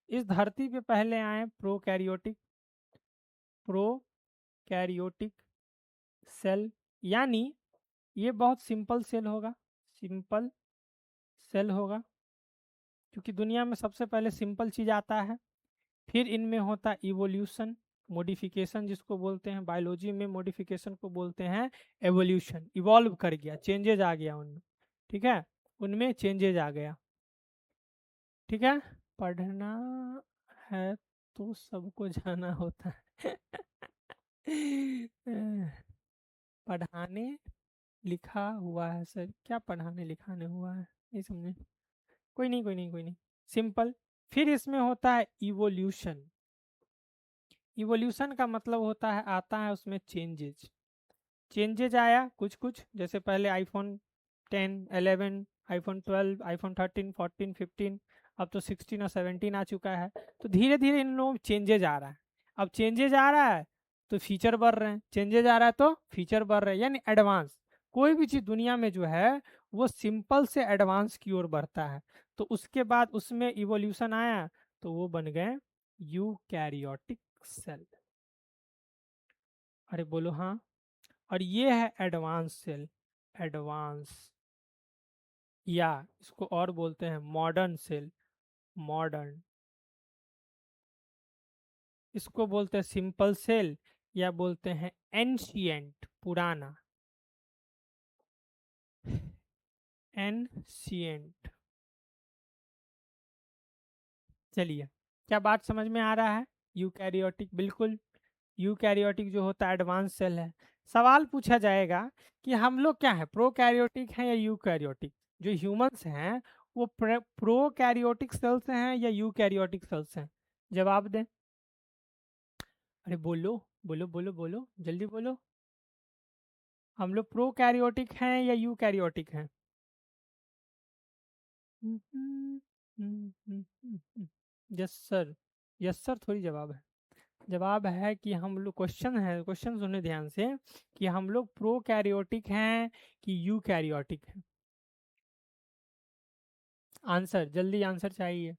इस धरती पे पहले आए प्रोकैरियोटिक, प्रोकैरियोटिक सेल, यानी ये बहुत सिंपल सेल होगा, सिंपल सेल होगा, क्योंकि दुनिया में सबसे पहले सिंपल चीज आता है। फिर इनमें होता है इवोल्यूशन, मॉडिफिकेशन जिसको बोलते हैं, बायोलॉजी में मॉडिफिकेशन को बोलते हैं एवोल्यूशन। इवॉल्व कर गया, चेंजेज आ गया उनमें। ठीक है, उनमें चेंजेज आ गया। ठीक है, पढ़ना है तो सबको जाना होता है। पढ़ाने लिखा हुआ है सर, क्या पढ़ाने लिखाने हुआ है, नहीं समझे? कोई नहीं कोई नहीं कोई नहीं, सिंपल। फिर इसमें होता है इवोल्यूशन। इवोल्यूशन का मतलब होता है, आता है उसमें चेंजेज। चेंजेज आया कुछ कुछ, जैसे पहले आईफोन 10, 11, आईफोन 12, आईफोन 13, 14, 15, अब तो 16 और 17 आ चुका है। तो धीरे धीरे इन लोगों में चेंजेज आ रहा है। अब चेंजेज आ रहा है तो फीचर बढ़ रहे हैं, चेंजेज आ रहा है तो फीचर बढ़ रहे हैं, यानी एडवांस। कोई भी चीज़ दुनिया में जो है वो सिंपल से एडवांस की ओर बढ़ता है। तो उसके बाद उसमें इवोल्यूशन आया तो वो बन गए यूकैरियोटिक सेल। अरे बोलो हाँ। और ये है एडवांस सेल, एडवांस। या इसको और बोलते हैं मॉडर्न सेल, मॉडर्न। इसको बोलते हैं सिंपल सेल, या बोलते हैं एनशिएंट, पुराना, एनशिएंट। चलिए, क्या बात समझ में आ रहा है? यूकैरियोटिक, बिल्कुल। यूकैरियोटिक जो होता है एडवांस सेल है। सवाल पूछा जाएगा कि हम लोग क्या है, प्रोकैरियोटिक हैं या यूकैरियोटिक? जो ह्यूमंस हैं वो प्रोकैरियोटिक सेल्स हैं या यूकैरियोटिक सेल्स हैं? जवाब दें। अरे बोलो, बोलो बोलो बोलो, जल्दी बोलो। हम लोग प्रोकैरियोटिक हैं या यूकैरियोटिक हैं? यस सर, यस सर थोड़ी जवाब है। जवाब है कि हम लोग, क्वेश्चन है, क्वेश्चन सुने ध्यान से, कि हम लोग प्रोकैरियोटिक हैं कि यूकैरियोटिक हैं। आंसर, जल्दी आंसर चाहिए।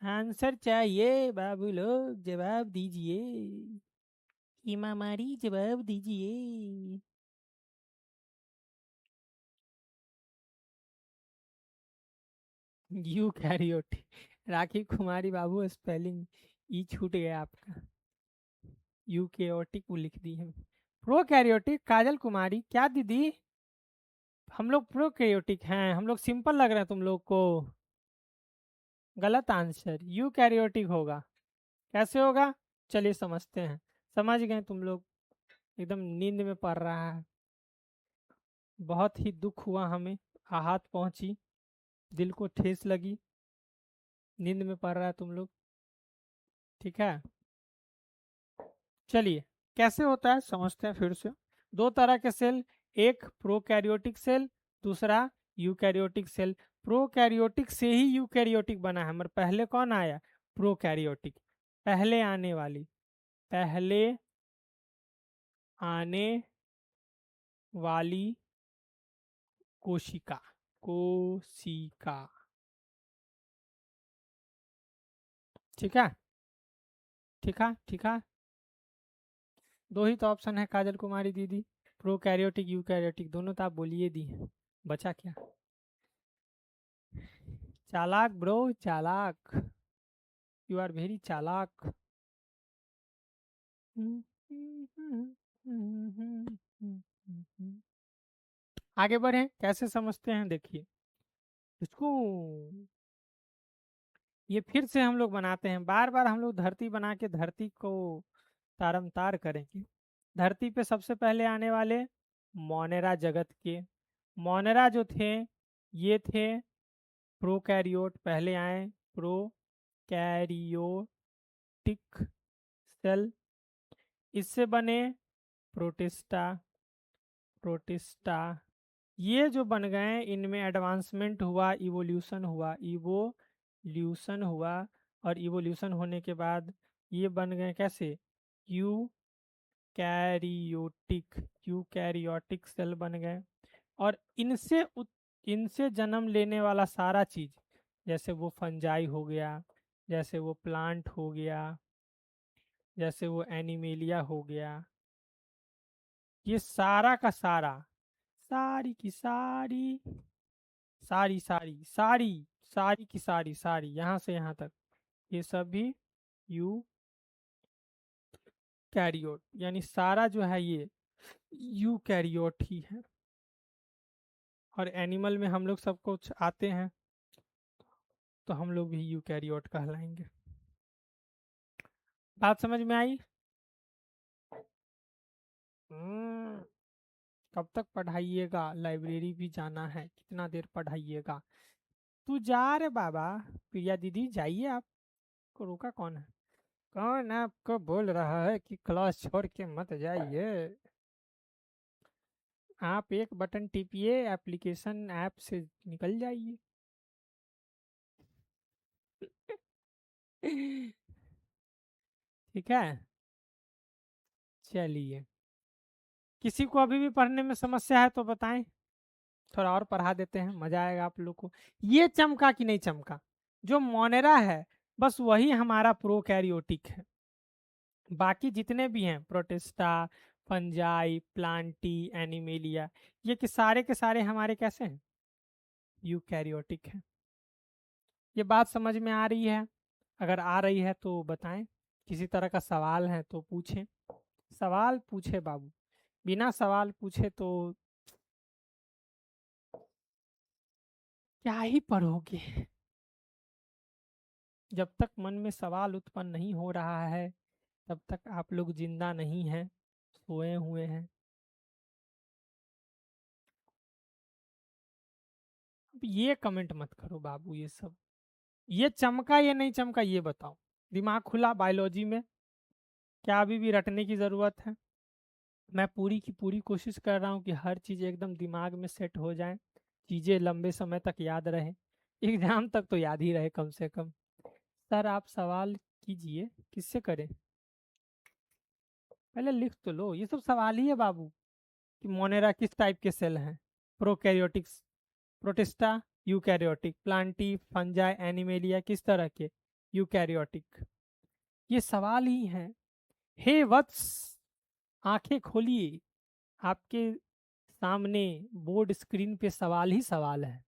आंसर चाहिए बाबू लोग, जवाब दीजिए। इमामारी जवाब दीजिए। यूकैरियोटिक। राखी कुमारी बाबू, स्पेलिंग ई छूट गया आपका। यूकैरियोटिक वो लिख दी है। प्रोकैरियोटिक, काजल कुमारी क्या दीदी? हम लोग प्रोकैरियोटिक हैं, हम लोग सिंपल लग रहे हैं तुम लोग को। गलत आंसर, यूकैरियोटिक होगा। कैसे होगा? चलिए समझते हैं। समझ गए तुम लोग? एकदम नींद में पड़ रहा है। बहुत ही दुख हुआ हमें, आहत पहुंची, दिल को ठेस लगी। नींद में पड़ रहा है तुम लोग। ठीक है, चलिए। कैसे होता है समझते हैं फिर से। दो तरह के सेल, एक प्रोकैरियोटिक सेल, दूसरा यूकैरियोटिक सेल। प्रोकैरियोटिक से ही यूकैरियोटिक बना है, मगर पहले कौन आया? प्रोकैरियोटिक। पहले आने वाली, पहले आने वाली कोशिका, कोशिका। ठीक है, ठीक है, ठीक है। दो ही तो ऑप्शन है काजल कुमारी दीदी, प्रोकैरियोटिक यूकैरियोटिक, दोनों तो आप बोलिए दी हैं। बचा क्या? चालाक ब्रो, चालाक। यू आर वेरी चालाक। आगे बढ़े, कैसे समझते हैं देखिए इसको। ये फिर से हम लोग बनाते हैं, बार बार हम लोग धरती बना के धरती को तारमतार करेंगे। धरती पे सबसे पहले आने वाले मोनेरा जगत के। मोनेरा जो थे, ये थे प्रोकैरियोट, पहले आए प्रोकैरियोटिक सेल। इससे बने प्रोटिस्टा, प्रोटिस्टा। ये जो बन गए इनमें एडवांसमेंट हुआ, इवोल्यूशन हुआ, इवोल्यूशन हुआ। और इवोल्यूशन होने के बाद ये बन गए कैसे? यू कैरियोटिक, यूकैरियोटिक सेल बन गए। और इनसे जन्म लेने वाला सारा चीज, जैसे वो फंजाई हो गया, जैसे वो प्लांट हो गया, जैसे वो एनिमेलिया हो गया, ये सारा का सारा, सारी की सारी, सारी सारी सारी, सारी की सारी, सारी यहाँ से यहाँ तक, ये सभी यू कैरियोट, यानी सारा जो है ये यू कैरियोट ही है। और एनिमल में हम लोग सब कुछ आते हैं, तो हम लोग भी यूकैरियोट कहलाएंगे। बात समझ में आई? हम्म, कब तक पढ़ाइएगा? लाइब्रेरी भी जाना है, कितना देर पढ़ाइएगा? तू जा रे बाबा, प्रिया दीदी जाइए, आपको रोका कौन है? कौन आपको बोल रहा है कि क्लास छोड़ के मत जाइए? आप एक बटन टिपिए, एप्लीकेशन ऐप से निकल जाइए। ठीक है, चलिए। किसी को अभी भी पढ़ने में समस्या है तो बताएं, थोड़ा और पढ़ा देते हैं, मजा आएगा आप लोग को। ये चमका कि नहीं चमका? जो मोनेरा है बस वही हमारा प्रोकैरियोटिक है। बाकी जितने भी हैं, प्रोटिस्टा, फंजाई, प्लांटी, एनिमेलिया, ये कि सारे के सारे हमारे कैसे हैं? यूकैरियोटिक है। ये बात समझ में आ रही है? अगर आ रही है तो बताएं। किसी तरह का सवाल है तो पूछें। सवाल पूछे बाबू, बिना सवाल पूछे तो क्या ही पढ़ोगे। जब तक मन में सवाल उत्पन्न नहीं हो रहा है तब तक आप लोग जिंदा नहीं हैं, सोए हुए हैं। अब ये कमेंट मत करो बाबू, ये सब ये चमका ये नहीं चमका ये बताओ। दिमाग खुला बायोलॉजी में, क्या अभी भी रटने की ज़रूरत है? मैं पूरी की पूरी कोशिश कर रहा हूँ कि हर चीज़ एकदम दिमाग में सेट हो जाए, चीज़ें लंबे समय तक याद रहे, एग्जाम तक तो याद ही रहे कम से कम। सर आप सवाल कीजिए, किससे करें? पहले लिख तो लो, ये सब सवाल ही है बाबू कि मोनेरा किस टाइप के सेल हैं। Prokaryotics, protista eukaryotic, Plantae fungi animalia किस तरह के यूकैरियोटिक, ये सवाल ही हैं। हे वत्स, आंखें खोलिए, आपके सामने बोर्ड स्क्रीन पे सवाल ही सवाल है।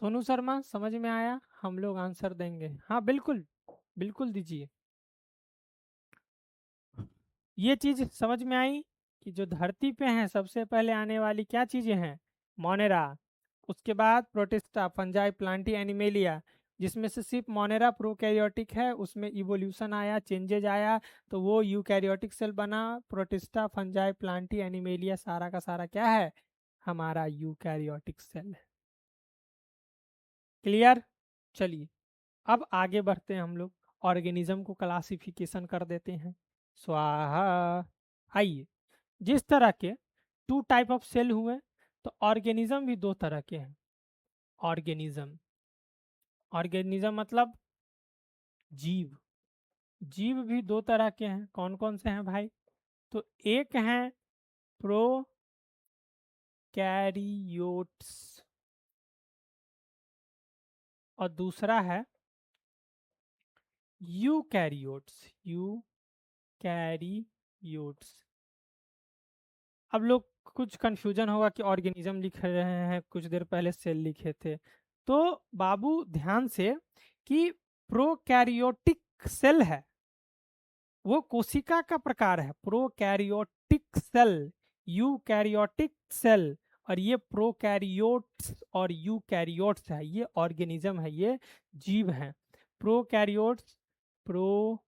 सोनू शर्मा समझ में आया? हम लोग आंसर देंगे, हाँ बिल्कुल, बिल्कुल दीजिए। ये चीज समझ में आई कि जो धरती पे हैं सबसे पहले आने वाली क्या चीजें हैं? मोनेरा, उसके बाद प्रोटिस्टा फंजाई प्लांटी एनिमेलिया, जिसमें से सिर्फ मोनेरा प्रोकैरियोटिक है, उसमें इवोल्यूशन आया, चेंजेज आया, तो वो यूकैरियोटिक सेल बना। प्रोटिस्टा फंजाई प्लांटी एनिमेलिया सारा का सारा क्या है? हमारा यूकैरियोटिक सेल है। क्लियर? चलिए अब आगे बढ़ते हैं हम लोग, ऑर्गेनिज्म को क्लासिफिकेशन कर देते हैं। स्वाहा। आइए, जिस तरह के टू टाइप ऑफ सेल हुए, तो ऑर्गेनिज्म भी दो तरह के हैं। ऑर्गेनिज्म, ऑर्गेनिज्म मतलब जीव, जीव भी दो तरह के हैं। कौन कौन से हैं भाई? तो एक है प्रोकैरियोट्स और दूसरा है यूकैरियोट्स। यूकैरियोट्स। अब लोग कुछ कंफ्यूजन होगा कि ऑर्गेनिज्म लिख रहे हैं, कुछ देर पहले सेल लिखे थे। तो बाबू ध्यान से कि प्रोकैरियोटिक सेल है वो कोशिका का प्रकार है, प्रोकैरियोटिक सेल, यूकैरियोटिक सेल, और ये प्रोकैरियोट्स और यूकैरियोट्स है, ये ऑर्गेनिज्म है, ये जीव है। प्रोकैरियोट्स, प्रोकैरियोट्स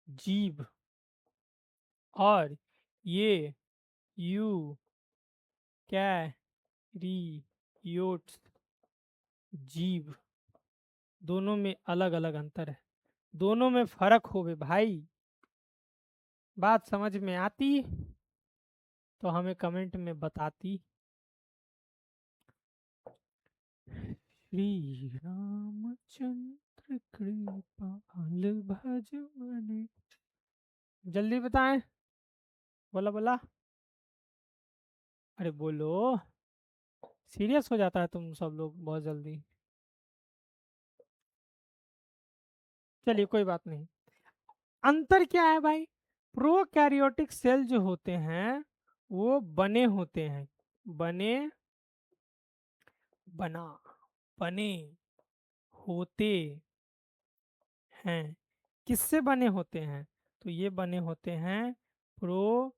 जीव, और ये यूकैरियोट्स जीव, दोनों में अलग अलग अंतर है, दोनों में फर्क हो भाई। बात समझ में आती तो हमें कमेंट में बताती। श्री रामचंद्र कृपाल भज मने। जल्दी बताएं, बोला बोला, अरे बोलो। सीरियस हो जाता है तुम सब लोग बहुत जल्दी। चलिए कोई बात नहीं। अंतर क्या है भाई? प्रोकैरियोटिक सेल जो होते हैं वो बने होते हैं, बने, बना, बने होते हैं। किससे बने होते हैं? तो ये बने होते हैं प्रोकैरियोटिक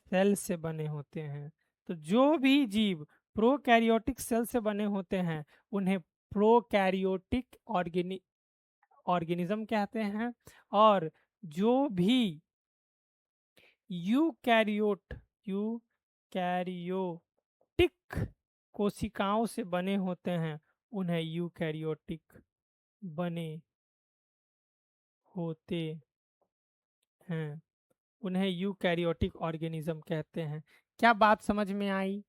सेल से बने होते हैं। तो जो भी जीव प्रोकैरियोटिक सेल से बने होते हैं उन्हें प्रोकैरियोटिक ऑर्गेनिज्म कहते हैं, और जो भी यूकैरियोट, यूकैरियोटिक कोशिकाओं से बने होते हैं उन्हें यूकैरियोटिक बने होते हैं, उन्हें यूकैरियोटिक ऑर्गेनिज्म कहते हैं। क्या बात समझ में आई?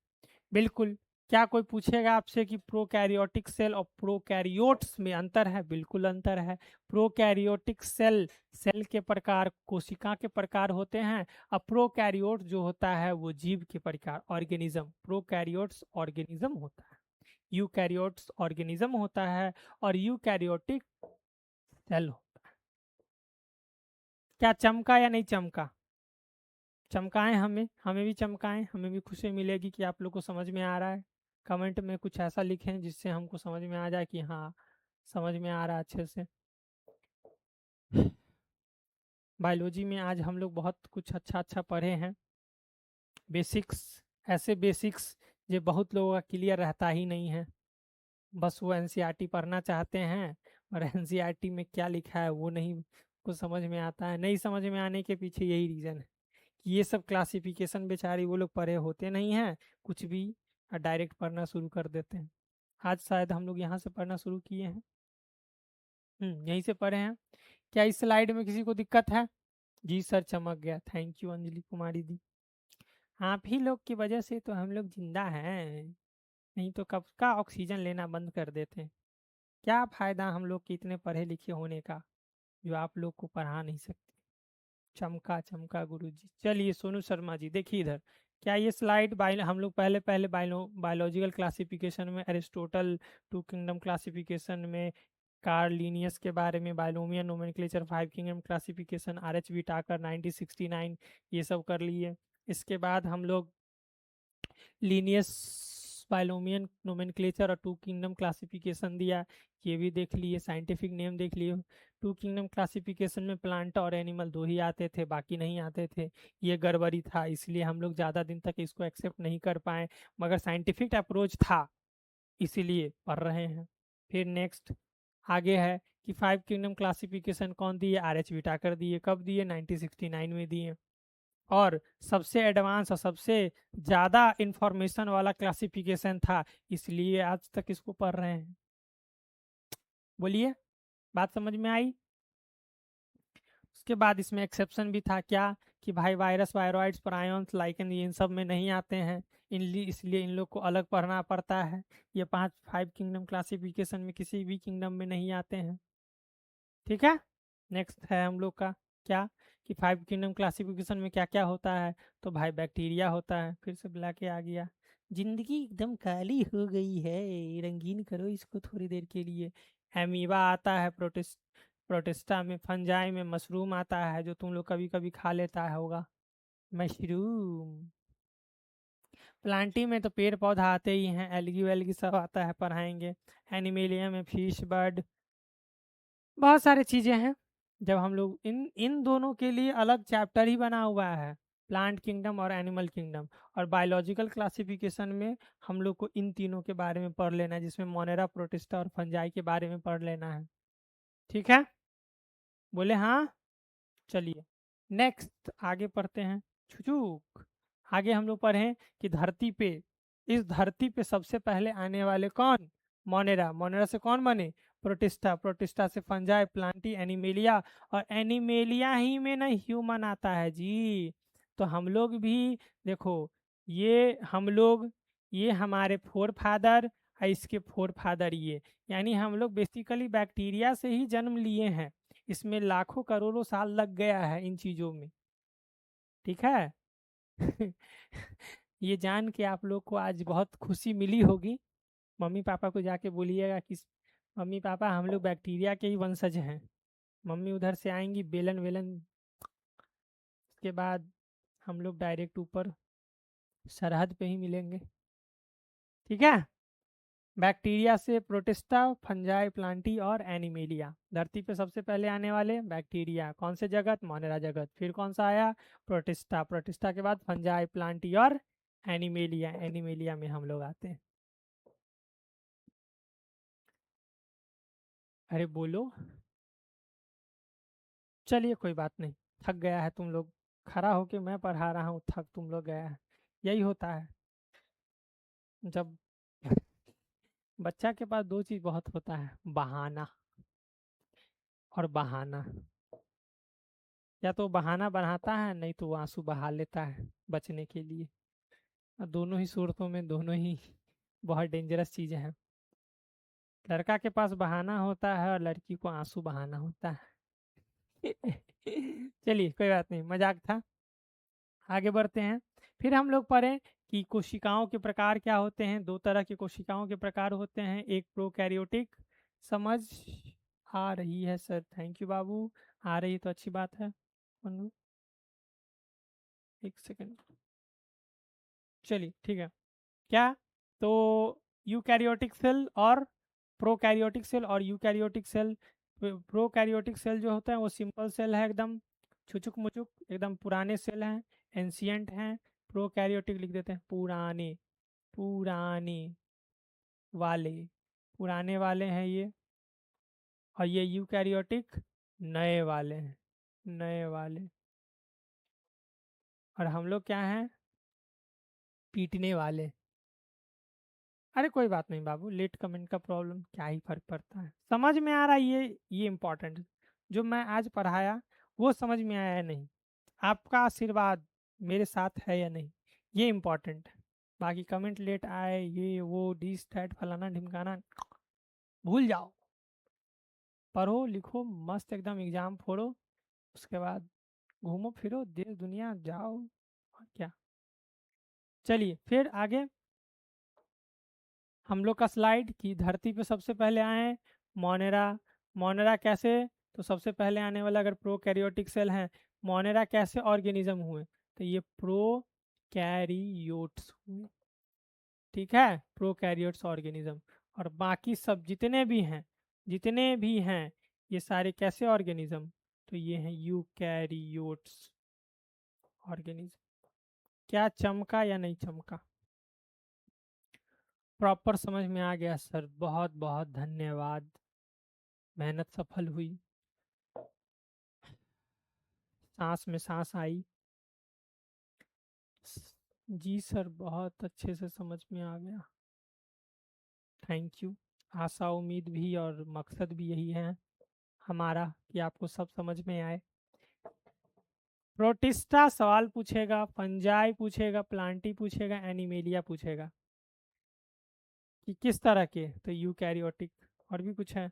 बिल्कुल। क्या कोई पूछेगा आपसे कि प्रोकैरियोटिक सेल और प्रोकैरियोट्स में अंतर है? बिल्कुल अंतर है। प्रोकैरियोटिक सेल, सेल के प्रकार, कोशिका के प्रकार होते हैं, और प्रोकैरियोट जो होता है वो जीव के प्रकार, ऑर्गेनिज्म, प्रोकैरियोट्स ऑर्गेनिज्म होता है। यूकैरियोट्स ऑर्गेनिज्म होता है और यूकैरियोटिक सेल होता है। क्या चमका या नहीं चमका? चमकाएं, हमें हमें भी चमकाएं, हमें भी खुशी मिलेगी कि आप लोग को समझ में आ रहा है। कमेंट में कुछ ऐसा लिखें जिससे हमको समझ में आ जाए कि हाँ, समझ में आ रहा है अच्छे से। बायोलॉजी में आज हम लोग बहुत कुछ अच्छा अच्छा पढ़े हैं। बेसिक्स, ऐसे बेसिक्स जो बहुत लोगों का क्लियर रहता ही नहीं है। बस वो एनसीईआरटी पढ़ना चाहते हैं और एनसीईआरटी में क्या लिखा है वो नहीं कुछ समझ में आता है। नहीं समझ में आने के पीछे यही रीज़न है कि ये सब क्लासिफिकेशन बेचारी वो लोग पढ़े होते नहीं हैं, कुछ भी डायरेक्ट पढ़ना शुरू कर देते हैं। आज शायद हम लोग यहाँ से पढ़ना शुरू किए हैं। यहीं से पढ़े हैं। क्या इस स्लाइड में किसी को दिक्कत है? जी सर, चमक गया, थैंक यू अंजलि कुमारी दी। आप ही लोग की वजह से तो हम लोग जिंदा हैं, नहीं तो कब का ऑक्सीजन लेना बंद कर देते। क्या फायदा हम लोग के इतने पढ़े लिखे होने का जो आप लोग को पढ़ा नहीं सकते। चमका चमका गुरुजी। चलिए सोनू शर्मा जी देखिए इधर। क्या ये स्लाइड हम लोग पहले पहले बायोलॉजिकल क्लासिफिकेशन में एरिस्टोटल टू किंगडम क्लासिफिकेशन में कार्ल लिनियस के बारे में, बायोलोमियन nomenclature, five kingdom classification, R H Whittaker 1969 ये सब कर लिए। इसके बाद हम लोग लीनियस बायोलोमियन नोमेनक्लेचर और टू किंगडम क्लासिफिकेशन दिया, ये भी देख लिए, साइंटिफिक नेम देख लिए। टू किंगडम क्लासिफिकेशन में प्लांट और एनिमल दो ही आते थे, बाकी नहीं आते थे। ये गड़बड़ी था, इसलिए हम लोग ज़्यादा दिन तक इसको एक्सेप्ट नहीं कर पाए, मगर साइंटिफिक अप्रोच था इसीलिए पढ़ रहे हैं। फिर नेक्स्ट आगे है कि फाइव किंगडम क्लासिफिकेशन कौन दिए? आर एच विटाकर दिए। कब दिए? 1969 में दिए। और सबसे एडवांस और सबसे ज़्यादा इंफॉर्मेशन वाला क्लासिफिकेशन था, इसलिए आज तक इसको पढ़ रहे हैं। बोलिए, बात समझ में आई? उसके बाद इसमें एक्सेप्शन भी था क्या कि भाई वायरस, वायरॉइड्स, प्रायॉन्स, लाइकन ये इन सब में नहीं आते हैं, इसलिए इन लोग को अलग पढ़ना पड़ता है। ये पांच फाइव किंगडम क्लासिफिकेशन में किसी भी किंगडम में नहीं आते हैं। ठीक है। नेक्स्ट है हम लोग का क्या कि फाइव किंगडम क्लासिफिकेशन में क्या क्या होता है? तो भाई बैक्टीरिया होता है। फिर से बुला के आ गया, जिंदगी एकदम काली हो गई है, रंगीन करो इसको थोड़ी देर के लिए। एमीबा आता है, प्रोटिस्टा में, फंजाई में, मशरूम आता है जो तुम लोग कभी कभी खा लेता है होगा, मशरूम। प्लांटी में तो पेड़ पौधा आते ही हैं, एलगी वेलगी सब आता है, पढ़ाएंगे। एनिमेलिया में फिश, बर्ड, बहुत सारी चीजें हैं। जब हम लोग इन इन दोनों के लिए अलग चैप्टर ही बना हुआ है, प्लांट किंगडम और एनिमल किंगडम। और बायोलॉजिकल क्लासिफिकेशन में हम लोग को इन तीनों के बारे में पढ़ लेना है, जिसमें मोनेरा, प्रोटिस्टा और फंजाई के बारे में पढ़ लेना है। ठीक है, बोले हाँ? चलिए नेक्स्ट आगे पढ़ते हैं। छुचुक आगे हम लोग पढ़ें कि धरती पे, इस धरती पे सबसे पहले आने वाले कौन? मोनेरा। मोनेरा से कौन बने? प्रोटिस्टा। प्रोटिस्टा से फंजाई, प्लांटी, एनिमेलिया। और एनिमेलिया ही में ना ह्यूमन आता है जी। तो हम लोग भी देखो, ये हम लोग, ये हमारे फोर फादर और इसके फोर फादर ये, यानी हम लोग बेसिकली बैक्टीरिया से ही जन्म लिए हैं। इसमें लाखों करोड़ों साल लग गया है इन चीज़ों में। ठीक है। ये जान के आप लोग को आज बहुत खुशी मिली होगी। मम्मी पापा को जाके बोलिएगा कि मम्मी पापा हम लोग बैक्टीरिया के ही वंशज हैं। मम्मी उधर से आएंगी बेलन वेलन, के बाद हम लोग डायरेक्ट ऊपर सरहद पे ही मिलेंगे। ठीक है। बैक्टीरिया से प्रोटिस्टा, फंजाई, प्लांटी और एनिमेलिया। धरती पे सबसे पहले आने वाले बैक्टीरिया, कौन से जगत? मोनेरा जगत। फिर कौन सा आया? प्रोटिस्टा। प्रोटिस्टा के बाद फंजाई, प्लांटी और एनिमेलिया। एनिमेलिया में हम लोग आते हैं। अरे बोलो। चलिए कोई बात नहीं, थक गया है तुम लोग, खड़ा होके मैं पढ़ा रहा हूँ, थक तुम लोग गया है। यही होता है जब बच्चा के पास दो चीज बहुत होता है, बहाना और बहाना। या तो बहाना बनाता है, नहीं तो वो आंसू बहा लेता है बचने के लिए। और दोनों ही सूरतों में दोनों ही बहुत डेंजरस चीजें हैं। लड़का के पास बहाना होता है और लड़की को आंसू बहाना होता है। चलिए कोई बात नहीं, मजाक था। आगे बढ़ते हैं। फिर हम लोग पढ़े कि कोशिकाओं के प्रकार क्या होते हैं। दो तरह के कोशिकाओं के प्रकार होते हैं, एक प्रोकैरियोटिक। समझ आ रही है सर? थैंक यू बाबू। आ रही है तो अच्छी बात है। एक सेकेंड। चलिए ठीक है। क्या? तो यूकैरियोटिक सेल और प्रोकैरियोटिक सेल और यूकैरियोटिक सेल। प्रोकैरियोटिक सेल जो होता है वो सिंपल सेल है, एकदम छुचुक मुचुक, एकदम पुराने सेल हैं, एंशियंट हैं। प्रोकैरियोटिक लिख देते हैं पुराने, पुराने वाले, पुराने वाले हैं ये। और ये यूकैरियोटिक नए वाले हैं, नए वाले। और हम लोग क्या हैं? पीटने वाले। अरे कोई बात नहीं बाबू, लेट कमेंट का प्रॉब्लम क्या ही फर्क पड़ता है, समझ में आ रहा है। ये इम्पोर्टेंट है। जो मैं आज पढ़ाया वो समझ में आया है नहीं, आपका आशीर्वाद मेरे साथ है या नहीं, ये इम्पोर्टेंट है। बाकी कमेंट लेट आए, ये वो दिस दैट फलाना ढिमकाना भूल जाओ। पढ़ो लिखो मस्त एकदम एग्जाम फोड़ो, उसके बाद घूमो फिरो देश दुनिया जाओ, और क्या। चलिए फिर आगे हम लोग का स्लाइड कि धरती पे सबसे पहले आए मोनेरा। मोनेरा कैसे? तो सबसे पहले आने वाला अगर प्रोकैरियोटिक सेल हैं, मोनेरा कैसे ऑर्गेनिज्म हुए? तो ये प्रोकैरियोट्स हुए, ठीक है, प्रोकैरियोट्स ऑर्गेनिज्म। और बाकी सब जितने भी हैं, जितने भी हैं, ये सारे कैसे ऑर्गेनिज्म? तो ये हैं यूकैरियोट्स ऑर्गेनिज्म। क्या चमका या नहीं चमका? प्रॉपर समझ में आ गया सर, बहुत बहुत धन्यवाद, मेहनत सफल हुई। सांस में सांस आई। जी सर, बहुत अच्छे से समझ में आ गया, थैंक यू। आशा उम्मीद भी और मकसद भी यही है हमारा कि आपको सब समझ में आए। प्रोटिस्टा सवाल पूछेगा, फंजाई पूछेगा, प्लांटी पूछेगा, एनिमेलिया पूछेगा। कि किस तरह के? तो यूकैरियोटिक। और भी कुछ है?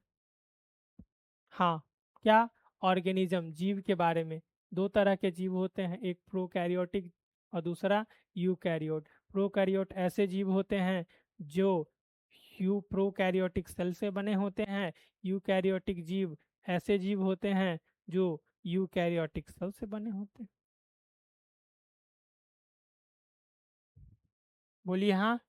हाँ। क्या? ऑर्गेनिज्म, जीव के बारे में। दो तरह के जीव होते हैं, एक प्रोकैरियोटिक और दूसरा यूकैरियोट। प्रोकैरियोट ऐसे जीव होते हैं जो यू प्रोकैरियोटिक सेल से बने होते हैं। यूकैरियोटिक जीव ऐसे जीव होते हैं जो यूकैरियोटिक सेल से बने होते हैं। बोलिए हाँ।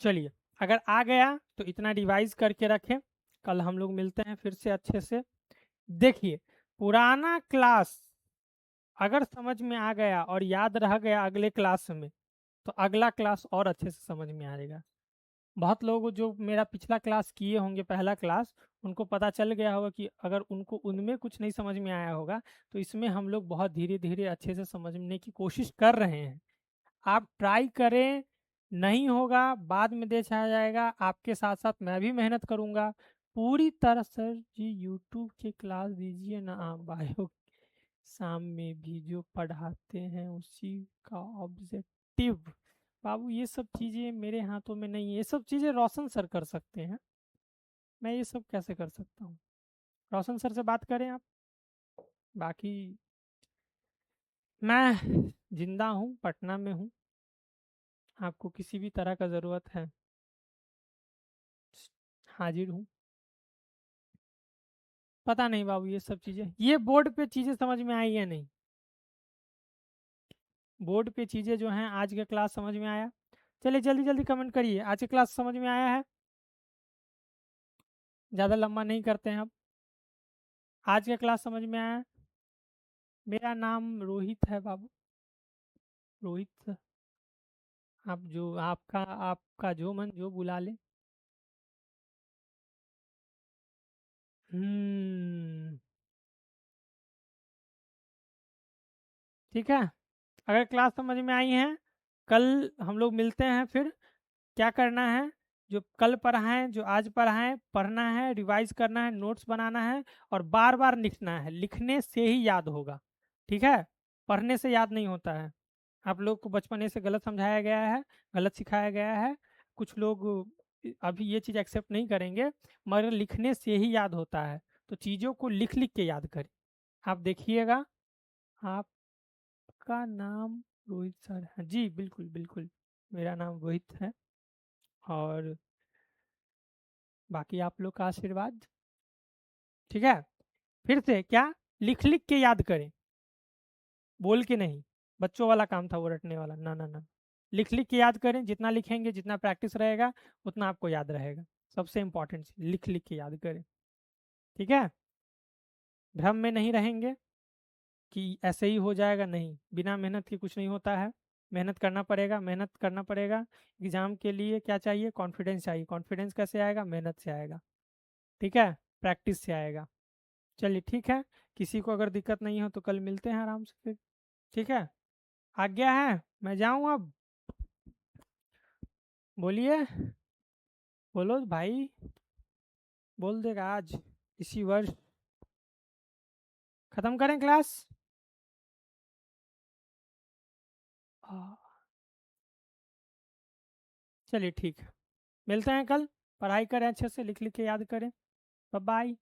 चलिए, अगर आ गया तो इतना रिवाइज करके रखें, कल हम लोग मिलते हैं फिर से अच्छे से। देखिए, पुराना क्लास अगर समझ में आ गया और याद रह गया अगले क्लास में, तो अगला क्लास और अच्छे से समझ में आएगा। बहुत लोग जो मेरा पिछला क्लास किए होंगे, पहला क्लास, उनको पता चल गया होगा कि अगर उनको उनमें कुछ नहीं समझ में आया होगा, तो इसमें हम लोग बहुत धीरे धीरे अच्छे से समझने की कोशिश कर रहे हैं। आप ट्राई करें, नहीं होगा बाद में देखा जाएगा। आपके साथ साथ मैं भी मेहनत करूंगा पूरी तरह। सर जी यूट्यूब के क्लास दीजिए ना आप, बायो शाम में भी जो पढ़ाते हैं उसी का ऑब्जेक्टिव। बाबू ये सब चीज़ें मेरे हाथों में नहीं है, ये सब चीज़ें रोशन सर कर सकते हैं, मैं ये सब कैसे कर सकता हूँ? रोशन सर से बात करें आप। बाकी मैं जिंदा हूँ, पटना में हूँ, आपको किसी भी तरह का ज़रूरत है हाजिर हूँ। पता नहीं बाबू, ये सब चीज़ें, ये बोर्ड पे चीज़ें समझ में आई या नहीं? बोर्ड पे चीज़ें जो हैं आज का क्लास समझ में आया? चलिए जल्दी जल्दी कमेंट करिए, आज का क्लास समझ में आया है? ज़्यादा लंबा नहीं करते हैं अब। आज का क्लास समझ में आया? मेरा नाम रोहित है बाबू, रोहित। आप जो आपका आपका जो मन जो बुला ले। हम्म। ठीक है, अगर क्लास समझ में आई है, कल हम लोग मिलते हैं फिर। क्या करना है? जो कल पढ़ाएं, जो आज पढ़ाएं, पढ़ना है, रिवाइज करना है, नोट्स बनाना है, और बार बार लिखना है, लिखने से ही याद होगा, ठीक है? पढ़ने से याद नहीं होता है। आप लोग को बचपने से गलत समझाया गया है, गलत सिखाया गया है। कुछ लोग अभी ये चीज़ एक्सेप्ट नहीं करेंगे, मगर लिखने से ही याद होता है। तो चीज़ों को लिख लिख के याद करें। आप देखिएगा, आप आपका नाम रोहित सर है जी? बिल्कुल बिल्कुल, मेरा नाम रोहित है। और बाकी आप लोग का आशीर्वाद। ठीक है, फिर से क्या, लिख लिख के याद करें, बोल के नहीं। बच्चों वाला काम था वो, रटने वाला, ना ना ना। लिख लिख के याद करें, जितना लिखेंगे, जितना प्रैक्टिस रहेगा, उतना आपको याद रहेगा। सबसे इंपॉर्टेंट चीज, लिख लिख के याद करें। ठीक है, भ्रम में नहीं रहेंगे कि ऐसे ही हो जाएगा, नहीं, बिना मेहनत के कुछ नहीं होता है। मेहनत करना पड़ेगा, मेहनत करना पड़ेगा। एग्जाम के लिए क्या चाहिए? कॉन्फिडेंस चाहिए। कॉन्फिडेंस कैसे आएगा? मेहनत से आएगा। ठीक है, प्रैक्टिस से आएगा। चलिए ठीक है, किसी को अगर दिक्कत नहीं हो तो कल मिलते हैं आराम से फिर। ठीक है, आज्ञा है, मैं जाऊँ अब? बोलिए, बोलो भाई। बोल देगा आज, इसी वर्ष खत्म करें क्लास। हाँ, चलिए ठीक है, मिलते हैं कल। पढ़ाई करें अच्छे से, लिख लिख के याद करें। Bye bye.